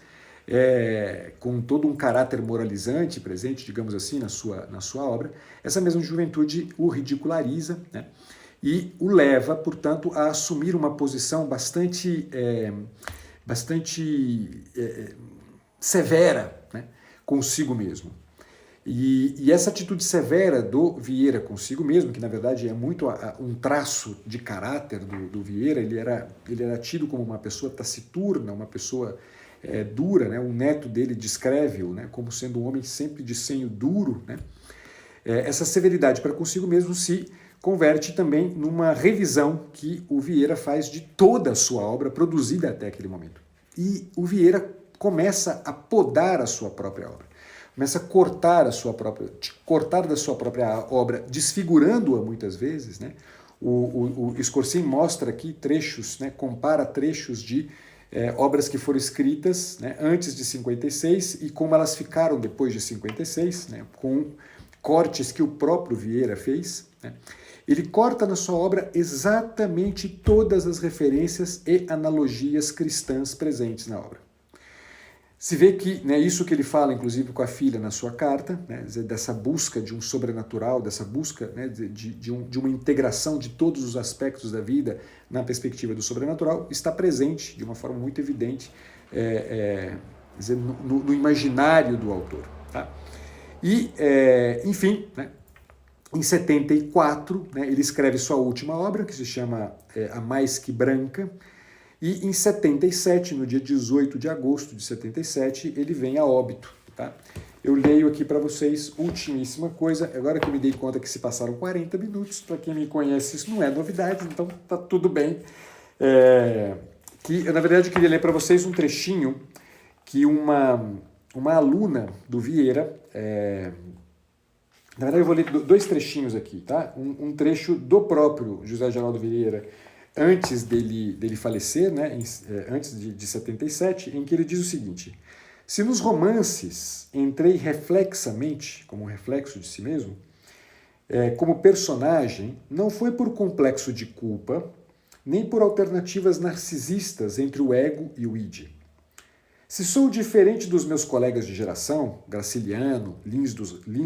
com todo um caráter moralizante presente, digamos assim, na sua obra, essa mesma juventude o ridiculariza, né, e o leva, portanto, a assumir uma posição bastante severa, né, consigo mesmo. E essa atitude severa do Vieira consigo mesmo, que na verdade é muito um traço de caráter do Vieira, ele era tido como uma pessoa taciturna, uma pessoa dura, né? Um neto dele descreve-o, né, como sendo um homem sempre de senho duro, né? Essa severidade para consigo mesmo se converte também numa revisão que o Vieira faz de toda a sua obra produzida até aquele momento. E o Vieira começa a podar a sua própria obra. começa a cortar da sua própria obra, desfigurando-a muitas vezes, né? O Scorsese mostra aqui trechos, né? Compara trechos de obras que foram escritas, né, antes de 56 e como elas ficaram depois de 56, né, com cortes que o próprio Vieira fez, né. Ele corta na sua obra exatamente todas as referências e analogias cristãs presentes na obra. Se vê que, né, isso que ele fala, inclusive, com a filha na sua carta, né, dessa busca de um sobrenatural, dessa busca, né, de uma integração de todos os aspectos da vida na perspectiva do sobrenatural, está presente de uma forma muito evidente no imaginário do autor. Tá? E, enfim, né, em 74, né, ele escreve sua última obra, que se chama A Mais Que Branca, e em 77, no dia 18 de agosto de 77, ele vem a óbito. Tá? Eu leio aqui para vocês, ultimíssima coisa, agora que eu me dei conta que se passaram 40 minutos, para quem me conhece isso não é novidade, então tá tudo bem. Que eu, na verdade, eu queria ler para vocês um trechinho que uma aluna do Vieira, na verdade eu vou ler dois trechinhos aqui, tá? Um trecho do próprio José Geraldo Vieira, antes dele falecer, né, antes de 77, em que ele diz o seguinte: se nos romances entrei reflexamente, como um reflexo de si mesmo, como personagem, não foi por complexo de culpa, nem por alternativas narcisistas entre o ego e o id. Se sou diferente dos meus colegas de geração, Graciliano, Lins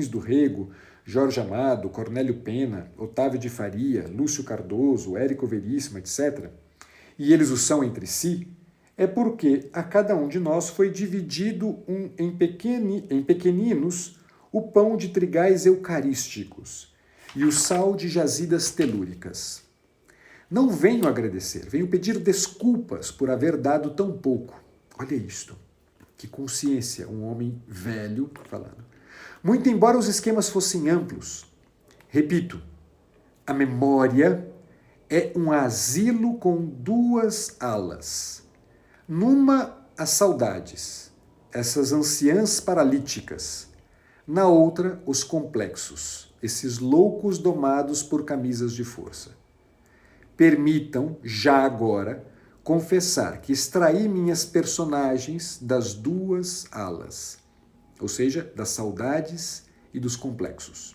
do Rego, Jorge Amado, Cornélio Pena, Otávio de Faria, Lúcio Cardoso, Érico Veríssimo, etc., e eles o são entre si, é porque a cada um de nós foi dividido em pequeninos o pão de trigais eucarísticos e o sal de jazidas telúricas. Não venho agradecer, venho pedir desculpas por haver dado tão pouco. Olha isto, que consciência, um homem velho falando. Muito embora os esquemas fossem amplos, repito, a memória é um asilo com duas alas. Numa, as saudades, essas anciãs paralíticas. Na outra, os complexos, esses loucos domados por camisas de força. Permitam, já agora, confessar que extraí minhas personagens das duas alas, ou seja, das saudades e dos complexos.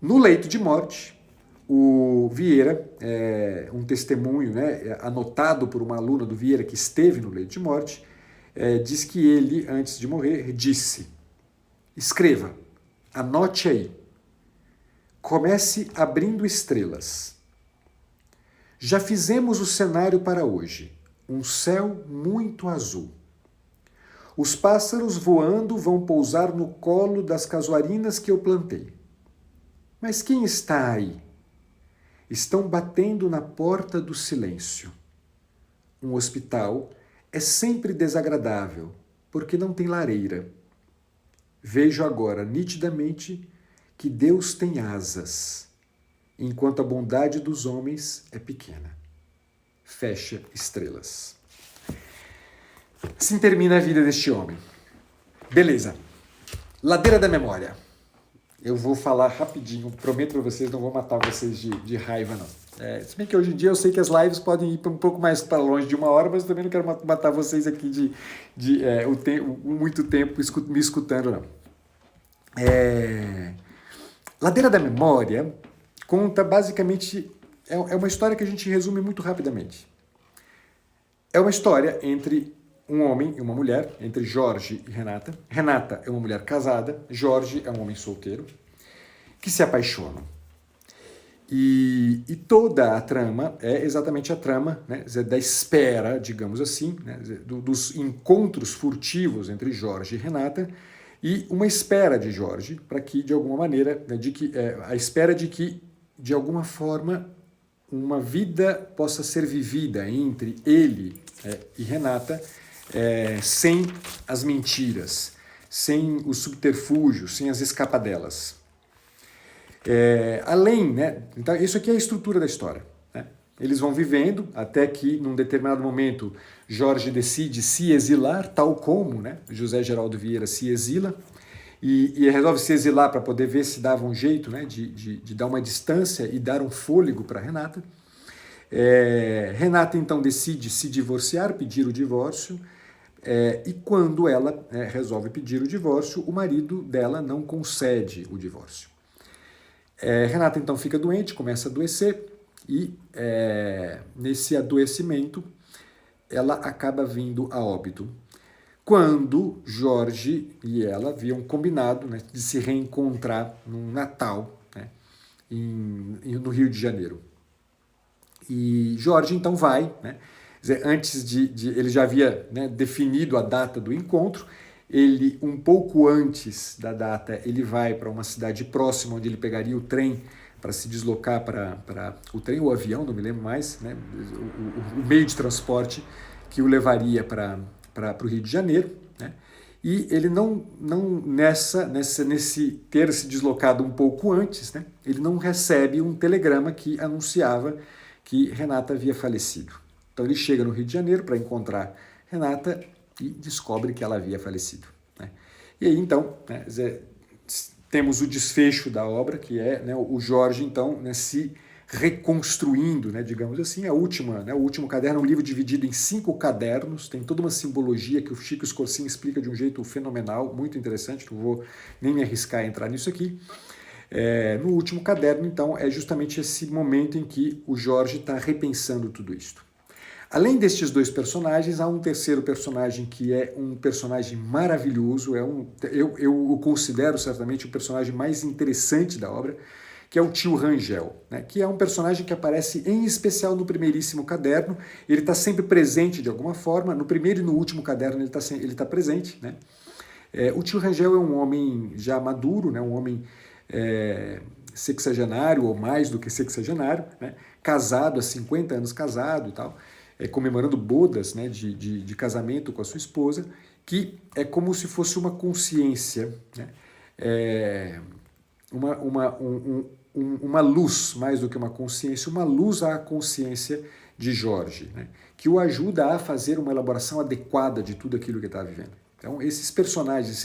No leito de morte, o Vieira, um testemunho, né, anotado por uma aluna do Vieira que esteve no leito de morte, diz que ele, antes de morrer, disse: escreva, anote aí, comece abrindo estrelas. Já fizemos o cenário para hoje, um céu muito azul. Os pássaros voando vão pousar no colo das casuarinas que eu plantei. Mas quem está aí? Estão batendo na porta do silêncio. Um hospital é sempre desagradável, porque não tem lareira. Vejo agora nitidamente que Deus tem asas, enquanto a bondade dos homens é pequena. Fecha estrelas. Assim termina a vida deste homem. Beleza. Ladeira da memória. Eu vou falar rapidinho, prometo para vocês, não vou matar vocês de raiva, não. Se bem que hoje em dia eu sei que as lives podem ir um pouco mais para longe de 1 hora, mas eu também não quero matar vocês aqui muito tempo me escutando, não. Ladeira da Memória conta basicamente, é uma história que a gente resume muito rapidamente. É uma história entre um homem e uma mulher, entre Jorge e Renata. Renata é uma mulher casada, Jorge é um homem solteiro, que se apaixonam. E toda a trama é exatamente a trama, né, da espera, digamos assim, né, dos encontros furtivos entre Jorge e Renata, e uma espera de Jorge para que, de alguma maneira, né, a espera de que, de alguma forma, uma vida possa ser vivida entre ele e Renata, sem as mentiras, sem os subterfúgios, sem as escapadelas. Além, né? Então, isso aqui é a estrutura da história. Né? eles vão vivendo até que, num determinado momento, Jorge decide se exilar, tal como, né, José Geraldo Vieira se exila, e resolve se exilar para poder ver se dava um jeito, né, de dar uma distância e dar um fôlego para Renata. Renata então decide se divorciar, pedir o divórcio, e quando ela resolve pedir o divórcio, o marido dela não concede o divórcio. Renata então fica doente, começa a adoecer, e nesse adoecimento ela acaba vindo a óbito. Quando Jorge e ela haviam combinado, né, de se reencontrar no Natal, né, no Rio de Janeiro. E Jorge então vai, né, antes ele já havia, né, definido a data do encontro. Ele, um pouco antes da data, ele vai para uma cidade próxima, onde ele pegaria o trem para se deslocar para o trem ou o avião, não me lembro mais, né, o meio de transporte que o levaria para o Rio de Janeiro, né? E ele nesse ter se deslocado um pouco antes, né, ele não recebe um telegrama que anunciava que Renata havia falecido. Então ele chega no Rio de Janeiro para encontrar Renata e descobre que ela havia falecido, né? E aí então, né, temos o desfecho da obra, que é, né, o Jorge então, né, se reconstruindo, né, digamos assim, o último caderno, um livro dividido em 5 cadernos, tem toda uma simbologia que o Chico Scorsin explica de um jeito fenomenal, muito interessante, não vou nem me arriscar a entrar nisso aqui. No último caderno, então, é justamente esse momento em que o Jorge está repensando tudo isto. Além destes 2 personagens, há um terceiro personagem que é um personagem maravilhoso, eu o considero certamente o personagem mais interessante da obra, que é o tio Rangel, né, que é um personagem que aparece em especial no primeiríssimo caderno. Ele está sempre presente de alguma forma, no primeiro e no último caderno ele está presente, né? O tio Rangel é um homem já maduro, né, um homem sexagenário ou mais do que sexagenário, né, casado há 50 anos casado e tal, comemorando bodas, né, de casamento com a sua esposa, que é como se fosse uma consciência, né, uma luz, mais do que uma consciência, uma luz à consciência de Jorge, né, que o ajuda a fazer uma elaboração adequada de tudo aquilo que está vivendo. Então, esses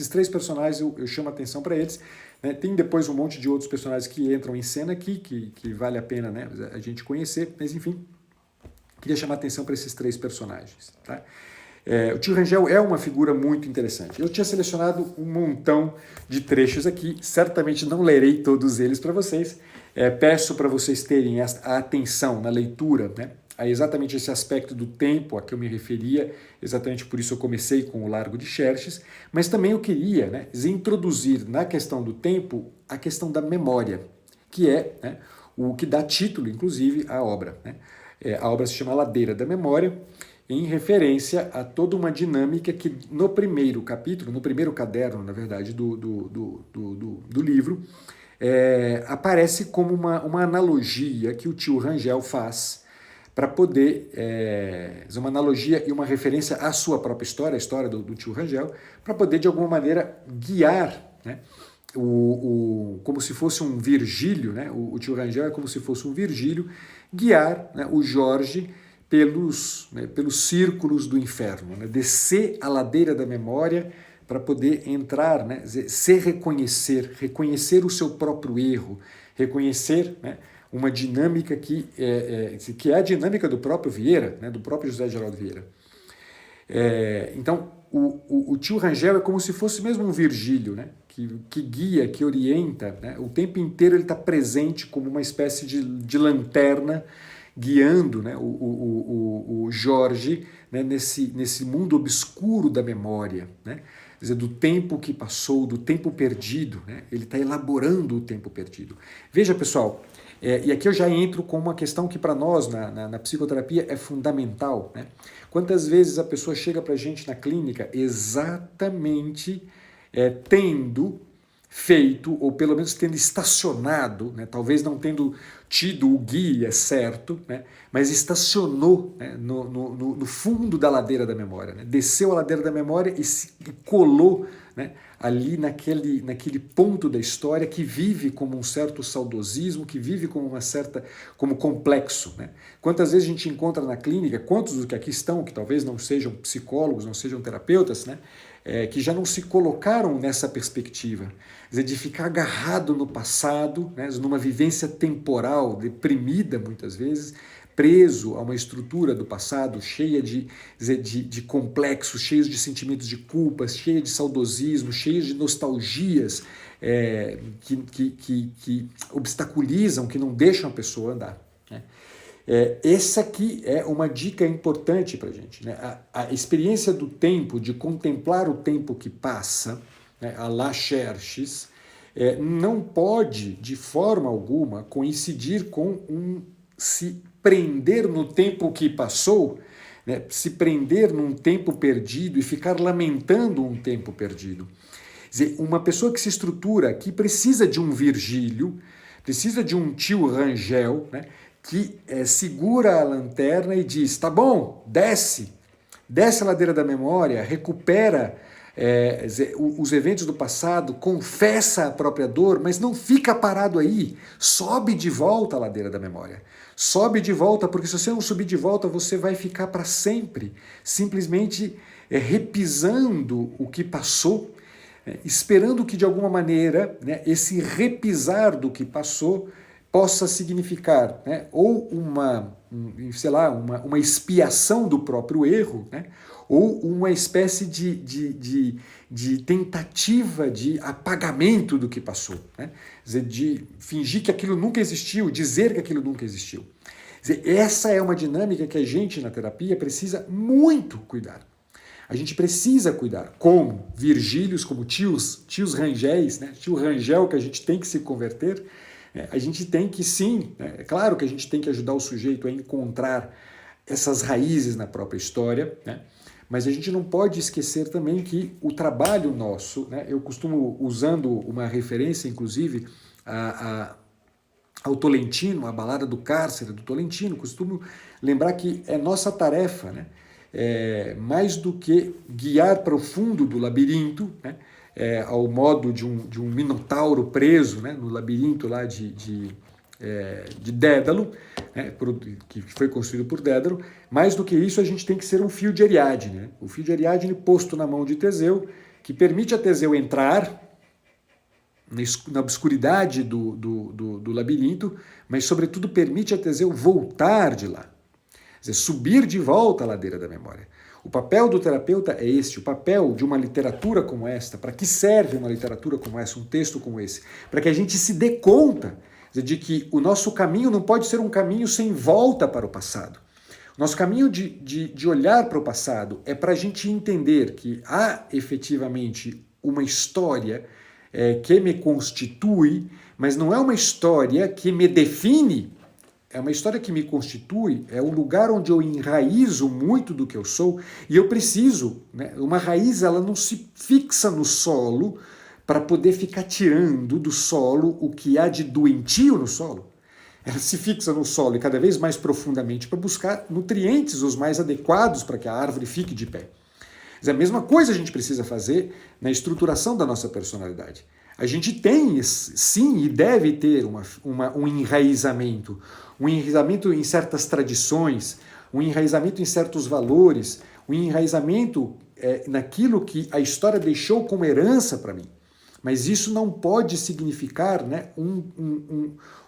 3 personagens, eu chamo a atenção para eles, né? Tem depois um monte de outros personagens que entram em cena aqui, que vale a pena, né, a gente conhecer, mas enfim, queria chamar a atenção para esses 3 personagens. Tá? O tio Rangel é uma figura muito interessante. Eu tinha selecionado um montão de trechos aqui, certamente não lerei todos eles para vocês. Peço para vocês terem a atenção na leitura, né, a exatamente esse aspecto do tempo a que eu me referia, exatamente por isso eu comecei com o Largo de Xerxes, mas também eu queria, né, introduzir na questão do tempo a questão da memória, que é, né, o que dá título, inclusive, à obra, né? A obra se chama Ladeira da Memória, em referência a toda uma dinâmica que no primeiro capítulo, no primeiro caderno, na verdade, do livro, aparece como uma analogia que o tio Rangel faz para poder, uma analogia e uma referência à sua própria história, a história do tio Rangel, para poder, de alguma maneira, guiar, né, como se fosse um Virgílio, né, o tio Rangel é como se fosse um Virgílio, guiar, né, o Jorge pelos círculos do inferno, né, descer a ladeira da memória para poder entrar, né, se reconhecer o seu próprio erro, reconhecer, né, uma dinâmica que é a dinâmica do próprio Vieira, né, do próprio José Geraldo Vieira. Então, o tio Rangel é como se fosse mesmo um Virgílio, né, que guia, que orienta, né, o tempo inteiro ele está presente como uma espécie de lanterna, guiando, né, o Jorge, né, nesse mundo obscuro da memória, né, quer dizer, do tempo que passou, do tempo perdido, né, ele está elaborando o tempo perdido. Veja, pessoal, e aqui eu já entro com uma questão que para nós na psicoterapia é fundamental, né? Quantas vezes a pessoa chega para a gente na clínica exatamente tendo feito, ou pelo menos tendo estacionado, né, talvez não tendo tido o guia certo, né, mas estacionou, né, no fundo da ladeira da memória, né, desceu a ladeira da memória e colou, né, ali naquele ponto da história que vive como um certo saudosismo, que vive como como complexo. Né? Quantas vezes a gente encontra na clínica, quantos dos que aqui estão, que talvez não sejam psicólogos, não sejam terapeutas, né? Que já não se colocaram nessa perspectiva, quer dizer, de ficar agarrado no passado, né, numa vivência temporal, deprimida muitas vezes, preso a uma estrutura do passado cheia de complexos, cheios de sentimentos de culpa, cheia de saudosismo, cheios de nostalgias que obstaculizam, que não deixam a pessoa andar. Né? Essa aqui é uma dica importante para a gente. Né? A experiência do tempo, de contemplar o tempo que passa, né, a la Xerxes, não pode, de forma alguma, coincidir com se prender no tempo que passou, né, se prender num tempo perdido e ficar lamentando um tempo perdido. Quer dizer, uma pessoa que se estrutura, que precisa de um Virgílio, precisa de um tio Rangel, né, que segura a lanterna e diz, tá bom, desce a ladeira da memória, recupera os eventos do passado, confessa a própria dor, mas não fica parado aí, sobe de volta a ladeira da memória. Sobe de volta, porque se você não subir de volta, você vai ficar para sempre, simplesmente repisando o que passou, esperando que de alguma maneira, né, esse repisar do que passou possa significar, né, ou uma expiação do próprio erro, né, ou uma espécie de tentativa de apagamento do que passou. Né? Quer dizer, de fingir que aquilo nunca existiu, dizer que aquilo nunca existiu. Quer dizer, essa é uma dinâmica que a gente na terapia precisa muito cuidar. A gente precisa cuidar, como Virgílios, como tios Rangéis, né? Tio Rangel que a gente tem que se converter, a gente tem que sim, né? É claro que a gente tem que ajudar o sujeito a encontrar essas raízes na própria história, né? Mas a gente não pode esquecer também que o trabalho nosso, né? Eu costumo, usando uma referência, inclusive, ao Tolentino, a balada do cárcere do Tolentino, costumo lembrar que é nossa tarefa, né? Mais do que guiar para o fundo do labirinto, né? Ao modo de um minotauro preso, né? No labirinto lá de Dédalo, né? Que foi construído por Dédalo. Mais do que isso, a gente tem que ser um fio de Ariadne, né? O fio de Ariadne posto na mão de Teseu, que permite a Teseu entrar na obscuridade do labirinto, mas, sobretudo, permite a Teseu voltar de lá. Quer dizer, subir de volta a ladeira da memória. O papel do terapeuta é este, o papel de uma literatura como esta. Para que serve uma literatura como essa, um texto como esse? Para que a gente se dê conta de que o nosso caminho não pode ser um caminho sem volta para o passado. O nosso caminho de olhar para o passado é para a gente entender que há efetivamente uma história que me constitui, mas não é uma história que me define. É uma história que me constitui, é o lugar onde eu enraizo muito do que eu sou, e eu preciso, né? Uma raiz, ela não se fixa no solo para poder ficar tirando do solo o que há de doentio no solo. Ela se fixa no solo e cada vez mais profundamente para buscar nutrientes os mais adequados para que a árvore fique de pé. Mas a mesma coisa a gente precisa fazer na estruturação da nossa personalidade. A gente tem, sim, e deve ter um enraizamento em certas tradições, um enraizamento em certos valores, um enraizamento naquilo que a história deixou como herança para mim. Mas isso não pode significar, né,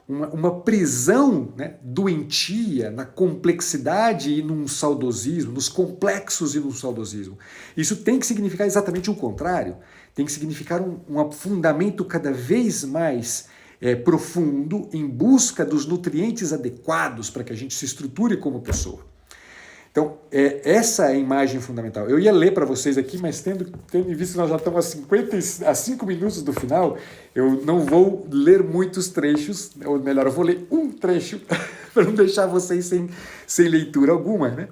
uma prisão, né, doentia na complexidade e num saudosismo, nos complexos e no saudosismo. Isso tem que significar exatamente o contrário. Tem que significar um aprofundamento cada vez mais profundo em busca dos nutrientes adequados para que a gente se estruture como pessoa. Então, essa é a imagem fundamental. Eu ia ler para vocês aqui, mas tendo visto que nós já estamos a 5 minutos do final, eu não vou ler muitos trechos, ou melhor, eu vou ler um trecho para não deixar vocês sem leitura alguma. Né?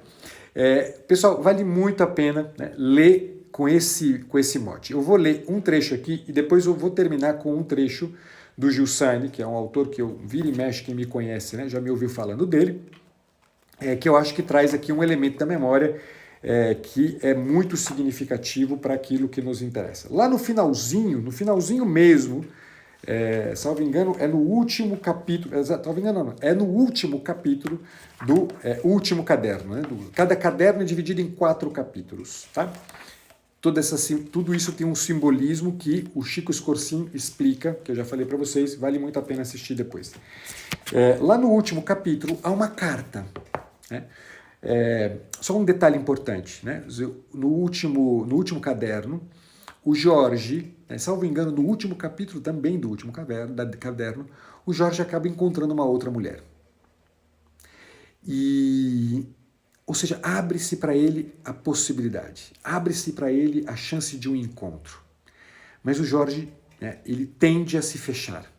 Pessoal, vale muito a pena, né, ler com esse mote. Eu vou ler um trecho aqui e depois eu vou terminar com um trecho do Gil Sayne, que é um autor que eu vira e mexe, quem me conhece, né, já me ouviu falando dele, que eu acho que traz aqui um elemento da memória que é muito significativo para aquilo que nos interessa. Lá no finalzinho mesmo, salvo engano, é no último capítulo, salvo engano não, é no último capítulo do último caderno, né? Cada caderno é dividido em 4 capítulos, tá? Tudo isso tem um simbolismo que o Chico Scorsin explica, que eu já falei para vocês, vale muito a pena assistir depois. Lá no último capítulo há uma carta, né? Só um detalhe importante, né? No último caderno, o Jorge, salvo engano, no último capítulo também do último caderno, o Jorge acaba encontrando uma outra mulher. Ou seja, abre-se para ele a possibilidade, abre-se para ele a chance de um encontro. Mas o Jorge, ele tende a se fechar,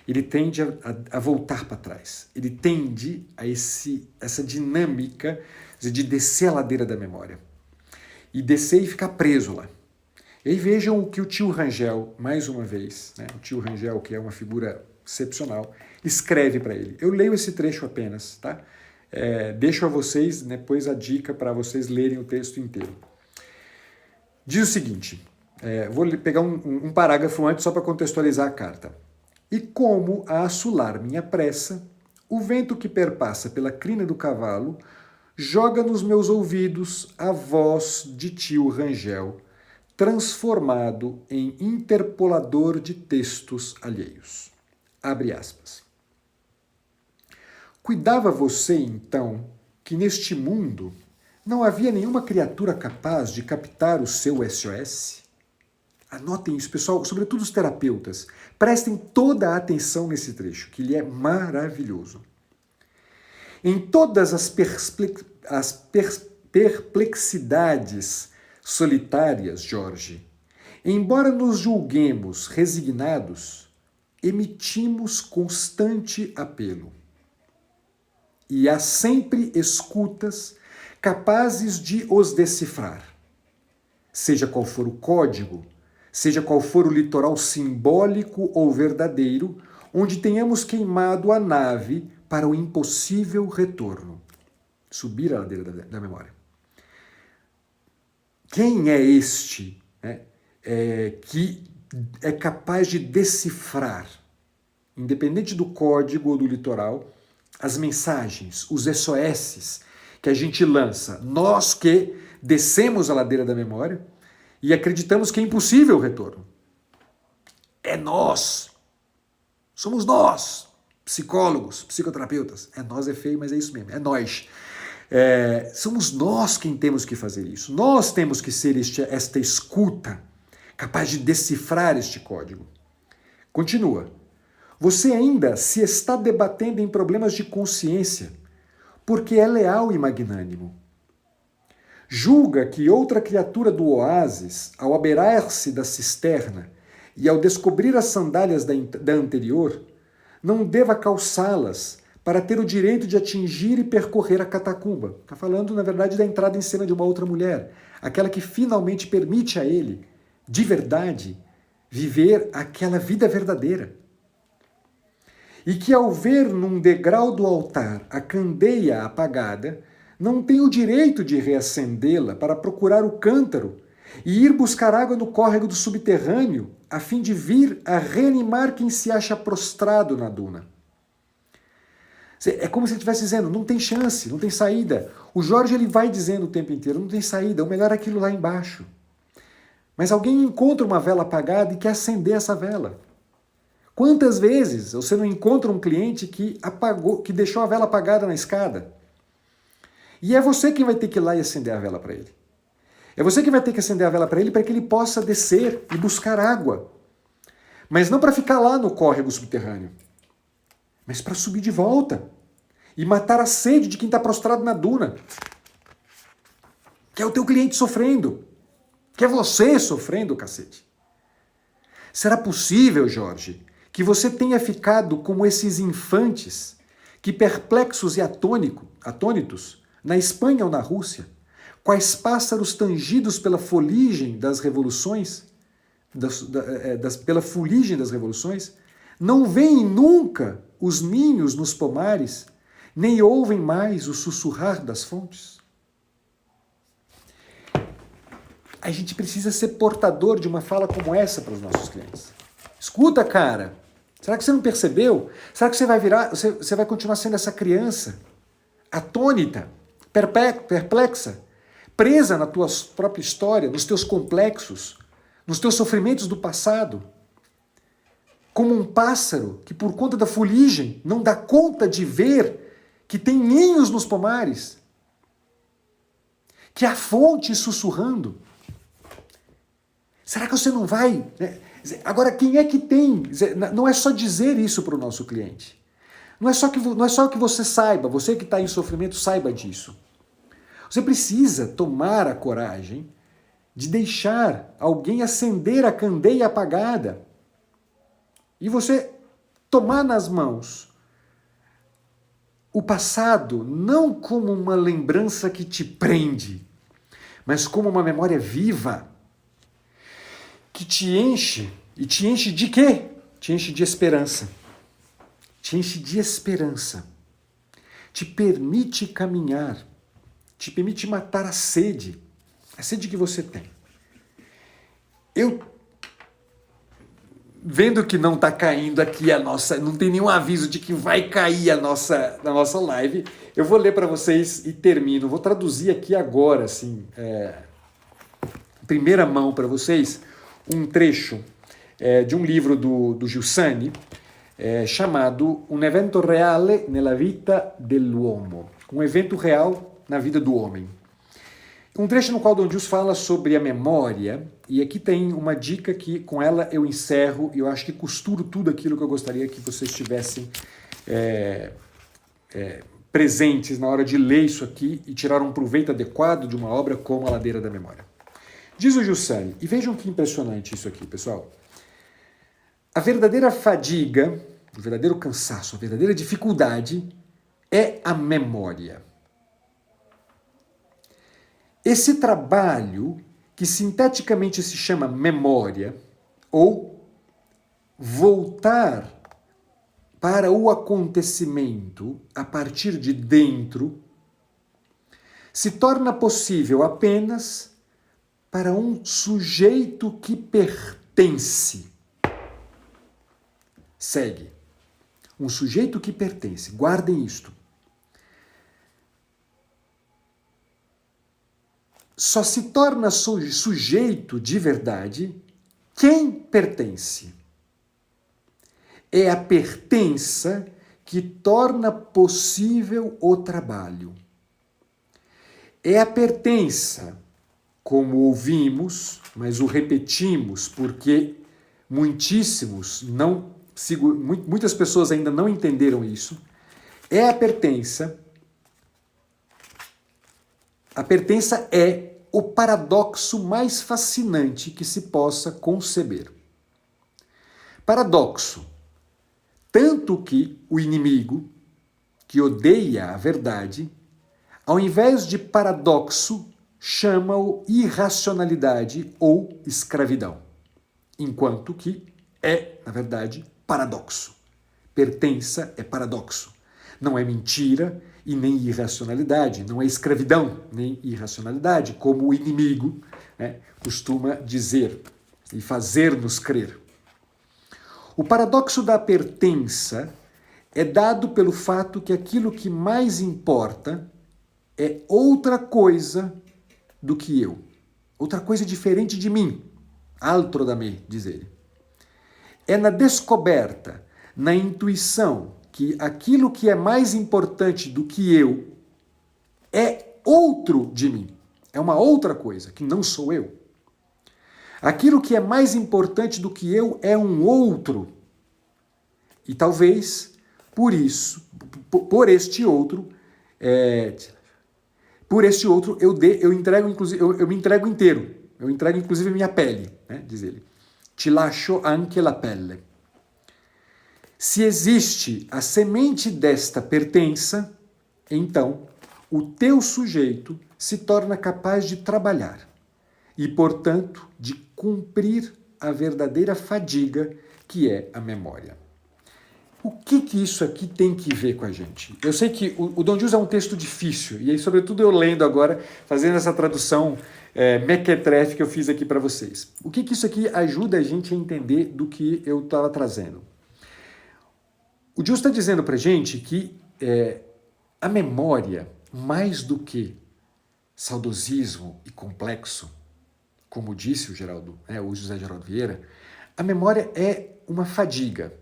ele tende a voltar para trás, ele tende a essa dinâmica de descer a ladeira da memória. E descer e ficar preso lá. E aí vejam o que o tio Rangel, mais uma vez, né, o tio Rangel, que é uma figura excepcional, escreve para ele. Eu leio esse trecho apenas, tá? Deixo a vocês depois a dica para vocês lerem o texto inteiro. Diz o seguinte, vou pegar um parágrafo antes só para contextualizar a carta. E como a assolar minha pressa, o vento que perpassa pela crina do cavalo joga nos meus ouvidos a voz de tio Rangel, transformado em interpolador de textos alheios. Abre aspas. Cuidava você, então, que neste mundo não havia nenhuma criatura capaz de captar o seu SOS? Anotem isso, pessoal, sobretudo os terapeutas. Prestem toda a atenção nesse trecho, que ele é maravilhoso. Em todas as perplexidades solitárias, Jorge, embora nos julguemos resignados, emitimos constante apelo. E há sempre escutas capazes de os decifrar. Seja qual for o código, seja qual for o litoral simbólico ou verdadeiro, onde tenhamos queimado a nave para o impossível retorno. Subir a ladeira da memória. Quem é este, né, que é capaz de decifrar, independente do código ou do litoral, as mensagens, os SOS que a gente lança, nós que descemos a ladeira da memória e acreditamos que é impossível o retorno. É nós. Somos nós, psicólogos, psicoterapeutas. Nós é feio, mas é isso mesmo, é nós. Somos nós quem temos que fazer isso. Nós temos que ser esta escuta capaz de decifrar este código. Continua. Você ainda se está debatendo em problemas de consciência, porque é leal e magnânimo. Julga que outra criatura do oásis, ao abeirar-se da cisterna e ao descobrir as sandálias da anterior, não deva calçá-las para ter o direito de atingir e percorrer a catacumba. Está falando, na verdade, da entrada em cena de uma outra mulher, aquela que finalmente permite a ele, de verdade, viver aquela vida verdadeira. E que ao ver num degrau do altar a candeia apagada, não tem o direito de reacendê-la para procurar o cântaro e ir buscar água no córrego do subterrâneo, a fim de vir a reanimar quem se acha prostrado na duna. É como se ele estivesse dizendo, não tem chance, não tem saída. O Jorge ele vai dizendo o tempo inteiro, não tem saída, o melhor é aquilo lá embaixo. Mas alguém encontra uma vela apagada e quer acender essa vela. Quantas vezes você não encontra um cliente que deixou a vela apagada na escada? E é você quem vai ter que ir lá e acender a vela para ele. É você que vai ter que acender a vela para que ele possa descer e buscar água. Mas não para ficar lá no córrego subterrâneo, mas para subir de volta e matar a sede de quem está prostrado na duna. Que é o teu cliente sofrendo. Que é você sofrendo, cacete. Será possível, Jorge, que você tenha ficado como esses infantes que, perplexos e atônitos, na Espanha ou na Rússia, Quais pássaros tangidos pela fuligem das revoluções, pela fuligem das revoluções, não veem nunca os ninhos nos pomares, nem ouvem mais o sussurrar das fontes? A gente precisa ser portador de uma fala como essa para os nossos clientes. Escuta, cara, será que você não percebeu? Será que você vai continuar sendo essa criança atônita, perplexa, presa na tua própria história, nos teus complexos, nos teus sofrimentos do passado, como um pássaro que por conta da fuligem não dá conta de ver que tem ninhos nos pomares, que há fonte sussurrando? Será que você não vai? Agora, quem é que tem? Não é só dizer isso para o nosso cliente. Não é só que você saiba, você que está em sofrimento saiba disso. Você precisa tomar a coragem de deixar alguém acender a candeia apagada e você tomar nas mãos o passado não como uma lembrança que te prende, mas como uma memória viva que te enche. E te enche de quê? Te enche de esperança. Te enche de esperança. Te permite caminhar. Te permite matar a sede que você tem. Eu, vendo que não está caindo aqui a nossa, não tem nenhum aviso de que vai cair a nossa live, eu vou ler para vocês e termino. Vou traduzir aqui agora, assim, em primeira mão para vocês, um trecho de um livro do Giussani, chamado Un evento reale nella vita dell'uomo. Um evento real na vida do homem. Um trecho no qual Dom Gius fala sobre a memória, e aqui tem uma dica que com ela eu encerro, e eu acho que costuro tudo aquilo que eu gostaria que vocês tivessem presentes na hora de ler isso aqui e tirar um proveito adequado de uma obra como A Ladeira da Memória. Diz o Giussani, e vejam que impressionante isso aqui, pessoal. A verdadeira fadiga, o verdadeiro cansaço, a verdadeira dificuldade é a memória. Esse trabalho, que sinteticamente se chama memória, ou voltar para o acontecimento a partir de dentro, se torna possível apenas para um sujeito que pertence. Segue. Um sujeito que pertence. Guardem isto. Só se torna sujeito de verdade quem pertence. É a pertença que torna possível o trabalho. É a pertença, como ouvimos, mas o repetimos porque muitas pessoas ainda não entenderam isso. É a pertença. A pertença é o paradoxo mais fascinante que se possa conceber. Paradoxo. Tanto que o inimigo, que odeia a verdade, ao invés de paradoxo, chama-o irracionalidade ou escravidão. Enquanto que é, na verdade, paradoxo. Pertença é paradoxo. Não é mentira e nem irracionalidade, não é escravidão nem irracionalidade, como o inimigo costuma dizer e fazer-nos crer. O paradoxo da pertença é dado pelo fato que aquilo que mais importa é outra coisa do que eu, outra coisa diferente de mim, altro da me, diz ele. É na descoberta, na intuição, que aquilo que é mais importante do que eu é outro de mim. É uma outra coisa, que não sou eu. Aquilo que é mais importante do que eu é um outro. E talvez, por isso, por este outro, eu me entrego inteiro. Eu entrego inclusive minha pele, diz ele. Ti lascio anche la pelle. Se existe a semente desta pertença, então o teu sujeito se torna capaz de trabalhar e, portanto, de cumprir a verdadeira fadiga que é a memória. O que isso aqui tem que ver com a gente? Eu sei que o Dom Gilson é um texto difícil, e aí, sobretudo, eu lendo agora, fazendo essa tradução mequetrefe que eu fiz aqui para vocês. O que isso aqui ajuda a gente a entender do que eu estava trazendo? O Gilson está dizendo para a gente que a memória, mais do que saudosismo e complexo, como disse o José Geraldo Vieira, a memória é uma fadiga,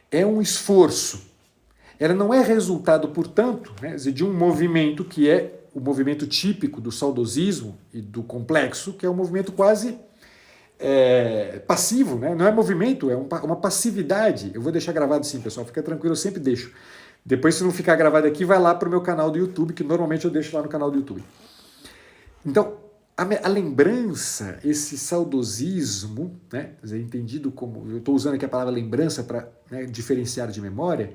é um esforço. Ela não é resultado, portanto, de um movimento que é o movimento típico do saudosismo e do complexo, que é um movimento quase passivo, né? Não é movimento, é uma passividade. Eu vou deixar gravado sim, pessoal, fica tranquilo, eu sempre deixo. Depois, se não ficar gravado aqui, vai lá para o meu canal do YouTube, que normalmente eu deixo lá no canal do YouTube. Então, a lembrança, esse saudosismo, né, entendido como, eu estou usando aqui a palavra lembrança para diferenciar de memória,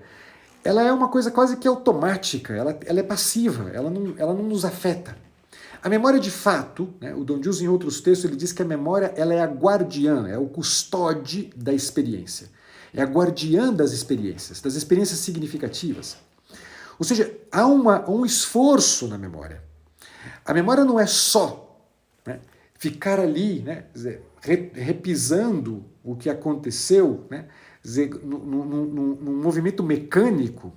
ela é uma coisa quase que automática, ela é passiva, ela não nos afeta. A memória de fato, né, o Dom Gilson em outros textos ele diz que a memória ela é a guardiã, é o custódio da experiência, é a guardiã das experiências significativas. Ou seja, há um esforço na memória. A memória não é só ficar ali, repisando o que aconteceu, num movimento mecânico.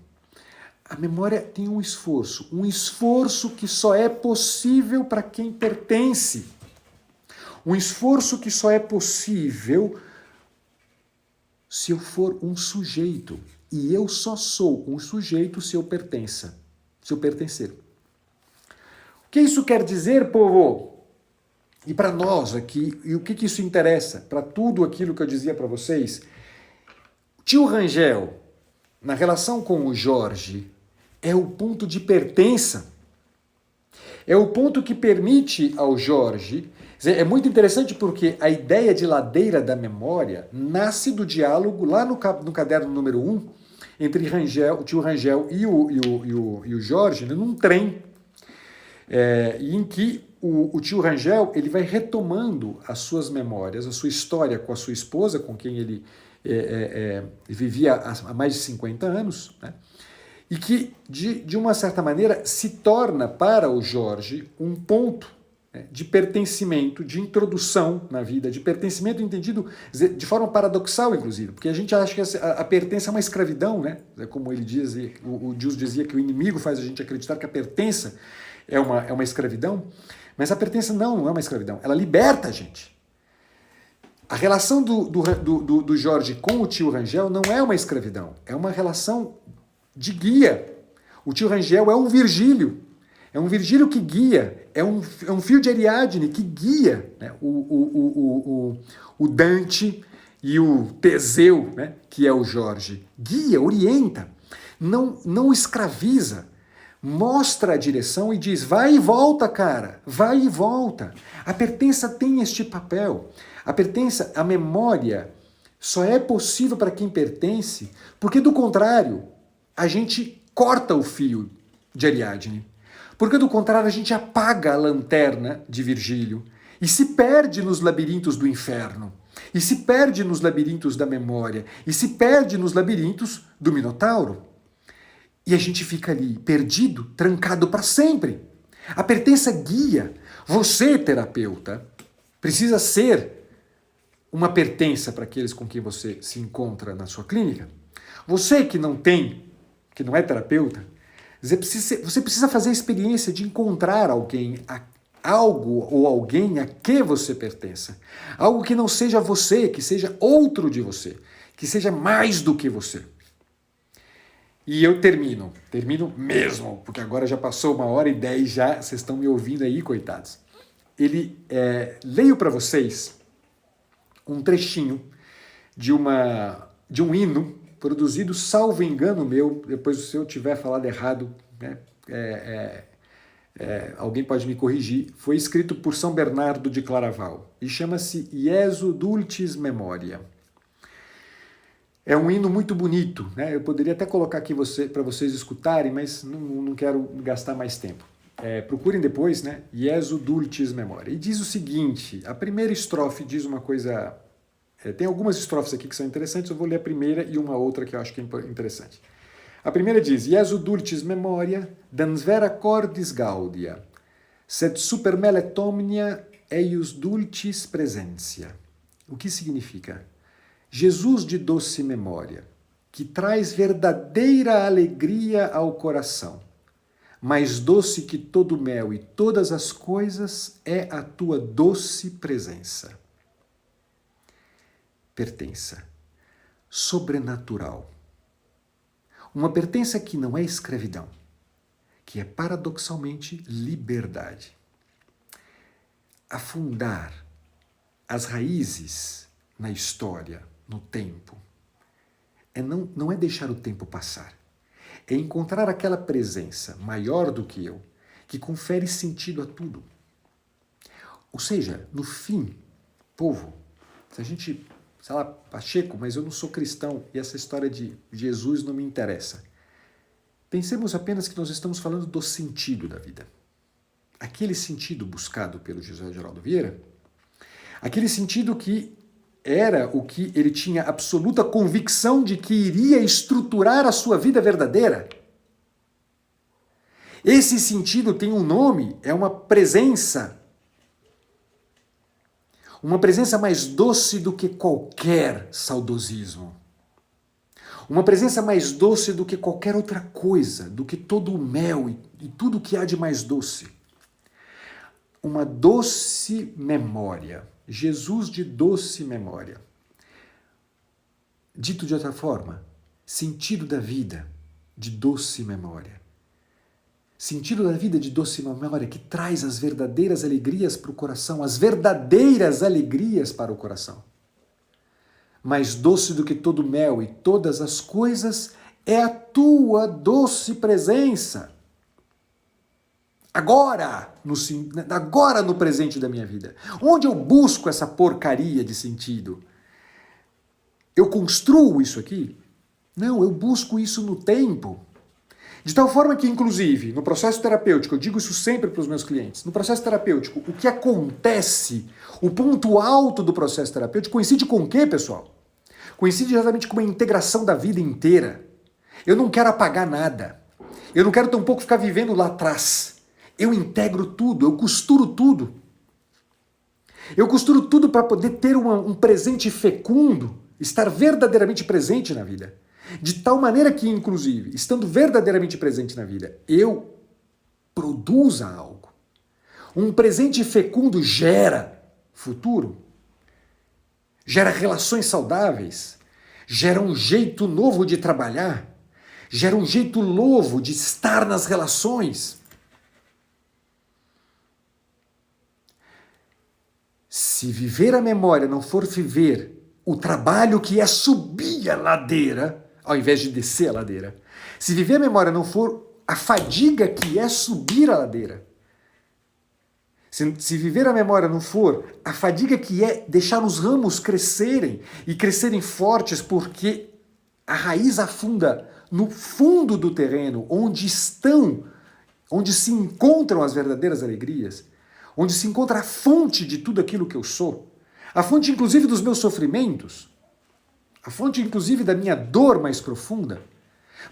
A memória tem um esforço que só é possível para quem pertence. Um esforço que só é possível se eu for um sujeito. E eu só sou um sujeito se eu pertencer. O que isso quer dizer, povo? E para nós aqui, e o que isso interessa? Para tudo aquilo que eu dizia para vocês, tio Rangel, na relação com o Jorge, é o ponto de pertença. É o ponto que permite ao Jorge... É muito interessante porque a ideia de ladeira da memória nasce do diálogo lá no caderno número 1, entre o tio Rangel e o Jorge, num trem, em que o tio Rangel ele vai retomando as suas memórias, a sua história com a sua esposa, com quem ele vivia há mais de 50 anos, né? E que, de uma certa maneira, se torna para o Jorge um ponto de pertencimento, de introdução na vida, de pertencimento entendido de forma paradoxal, inclusive, porque a gente acha que a pertença é uma escravidão, né? Como ele diz, o Gilson dizia que o inimigo faz a gente acreditar que a pertença é uma escravidão, mas a pertença não é uma escravidão, ela liberta a gente. A relação do Jorge com o tio Rangel não é uma escravidão, é uma relação de guia. O tio Rangel é um Virgílio que guia, é um fio de Ariadne que guia, né, o Dante e o Teseu, né, que é o Jorge. Guia, orienta, não escraviza, mostra a direção e diz, vai e volta, cara, vai e volta. A pertença tem este papel. A pertença, a memória, só é possível para quem pertence, porque do contrário, a gente corta o fio de Ariadne. Porque do contrário, a gente apaga a lanterna de Virgílio e se perde nos labirintos do inferno, e se perde nos labirintos da memória, e se perde nos labirintos do Minotauro. E a gente fica ali, perdido, trancado para sempre. A pertença guia. Você, terapeuta, precisa ser uma pertença para aqueles com quem você se encontra na sua clínica. Você que não é terapeuta, você precisa fazer a experiência de encontrar alguém, algo ou alguém a que você pertença. Algo que não seja você, que seja outro de você, que seja mais do que você. E eu termino mesmo, porque agora já passou 1h10 já, vocês estão me ouvindo aí, coitados. Leio para vocês um trechinho de um hino produzido, salvo engano meu, depois se eu tiver falado errado, né, alguém pode me corrigir, foi escrito por São Bernardo de Claraval e chama-se Iesu Dulcis Memoria. É um hino muito bonito, né? Eu poderia até colocar aqui para vocês escutarem, mas não quero gastar mais tempo. Procurem depois, né? Iesu dulcis memoria. E diz o seguinte, a primeira estrofe diz uma coisa... tem algumas estrofes aqui que são interessantes, eu vou ler a primeira e uma outra que eu acho que é interessante. A primeira diz, Iesu dulcis memoria, dans vera cordis gaudia, sed super mele tomnia eius dulcis presentia. O que significa? Jesus de doce memória, que traz verdadeira alegria ao coração, mais doce que todo mel e todas as coisas é a tua doce presença. Pertença sobrenatural. Uma pertença que não é escravidão, que é paradoxalmente liberdade. Afundar as raízes na história, no tempo, não é deixar o tempo passar. É encontrar aquela presença maior do que eu, que confere sentido a tudo. Ou seja, no fim, povo, se a gente, sei lá, Pacheco, mas eu não sou cristão e essa história de Jesus não me interessa. Pensemos apenas que nós estamos falando do sentido da vida. Aquele sentido buscado pelo José Geraldo Vieira, aquele sentido que era o que ele tinha absoluta convicção de que iria estruturar a sua vida verdadeira. Esse sentido tem um nome, é uma presença. Uma presença mais doce do que qualquer saudosismo. Uma presença mais doce do que qualquer outra coisa, do que todo o mel e tudo que há de mais doce. Uma doce memória. Jesus de doce memória. Dito de outra forma, sentido da vida de doce memória. Sentido da vida de doce memória que traz as verdadeiras alegrias para o coração, as verdadeiras alegrias para o coração. Mais doce do que todo mel e todas as coisas é a tua doce presença. Agora no presente da minha vida. Onde eu busco essa porcaria de sentido? Eu construo isso aqui? Não, eu busco isso no tempo. De tal forma que, inclusive, no processo terapêutico, eu digo isso sempre para os meus clientes, no processo terapêutico, o que acontece, o ponto alto do processo terapêutico coincide com o quê, pessoal? Coincide exatamente com uma integração da vida inteira. Eu não quero apagar nada. Eu não quero tampouco ficar vivendo lá atrás. Eu integro tudo, eu costuro tudo. Eu costuro tudo para poder ter um presente fecundo, estar verdadeiramente presente na vida. De tal maneira que, inclusive, estando verdadeiramente presente na vida, eu produza algo. Um presente fecundo gera futuro, gera relações saudáveis, gera um jeito novo de trabalhar, gera um jeito novo de estar nas relações. Se viver a memória não for viver o trabalho que é subir a ladeira, ao invés de descer a ladeira, se viver a memória não for a fadiga que é subir a ladeira, se viver a memória não for a fadiga que é deixar os ramos crescerem e crescerem fortes porque a raiz afunda no fundo do terreno, onde se encontram as verdadeiras alegrias, onde se encontra a fonte de tudo aquilo que eu sou, a fonte inclusive dos meus sofrimentos, a fonte inclusive da minha dor mais profunda,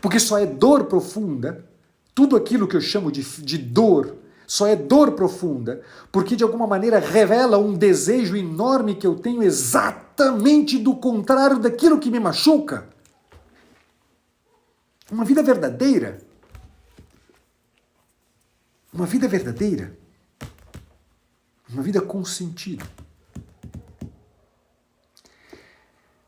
porque só é dor profunda, tudo aquilo que eu chamo de dor, só é dor profunda, porque de alguma maneira revela um desejo enorme que eu tenho exatamente do contrário daquilo que me machuca. Uma vida verdadeira, uma vida verdadeira, uma vida com sentido.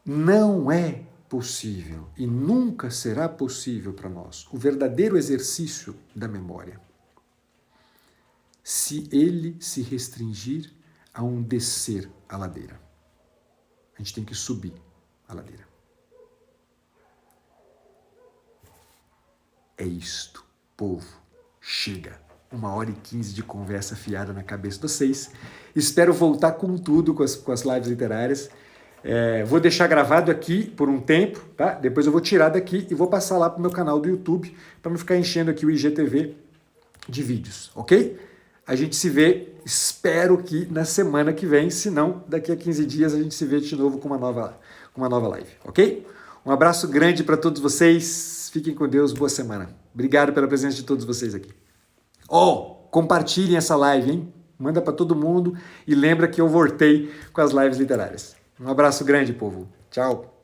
Não é possível e nunca será possível para nós o verdadeiro exercício da memória se ele se restringir a um descer a ladeira. A gente tem que subir a ladeira. É isto, povo. Chega. 1h15 de conversa fiada na cabeça de vocês. Espero voltar com tudo com as lives literárias. Vou deixar gravado aqui por um tempo, tá? Depois eu vou tirar daqui e vou passar lá pro meu canal do YouTube para não ficar enchendo aqui o IGTV de vídeos, ok? A gente se vê, espero que na semana que vem, se não, daqui a 15 dias a gente se vê de novo com uma nova live, ok? Um abraço grande para todos vocês, fiquem com Deus, boa semana. Obrigado pela presença de todos vocês aqui. Compartilhem essa live, hein? Manda para todo mundo e lembra que eu voltei com as lives literárias. Um abraço grande, povo. Tchau.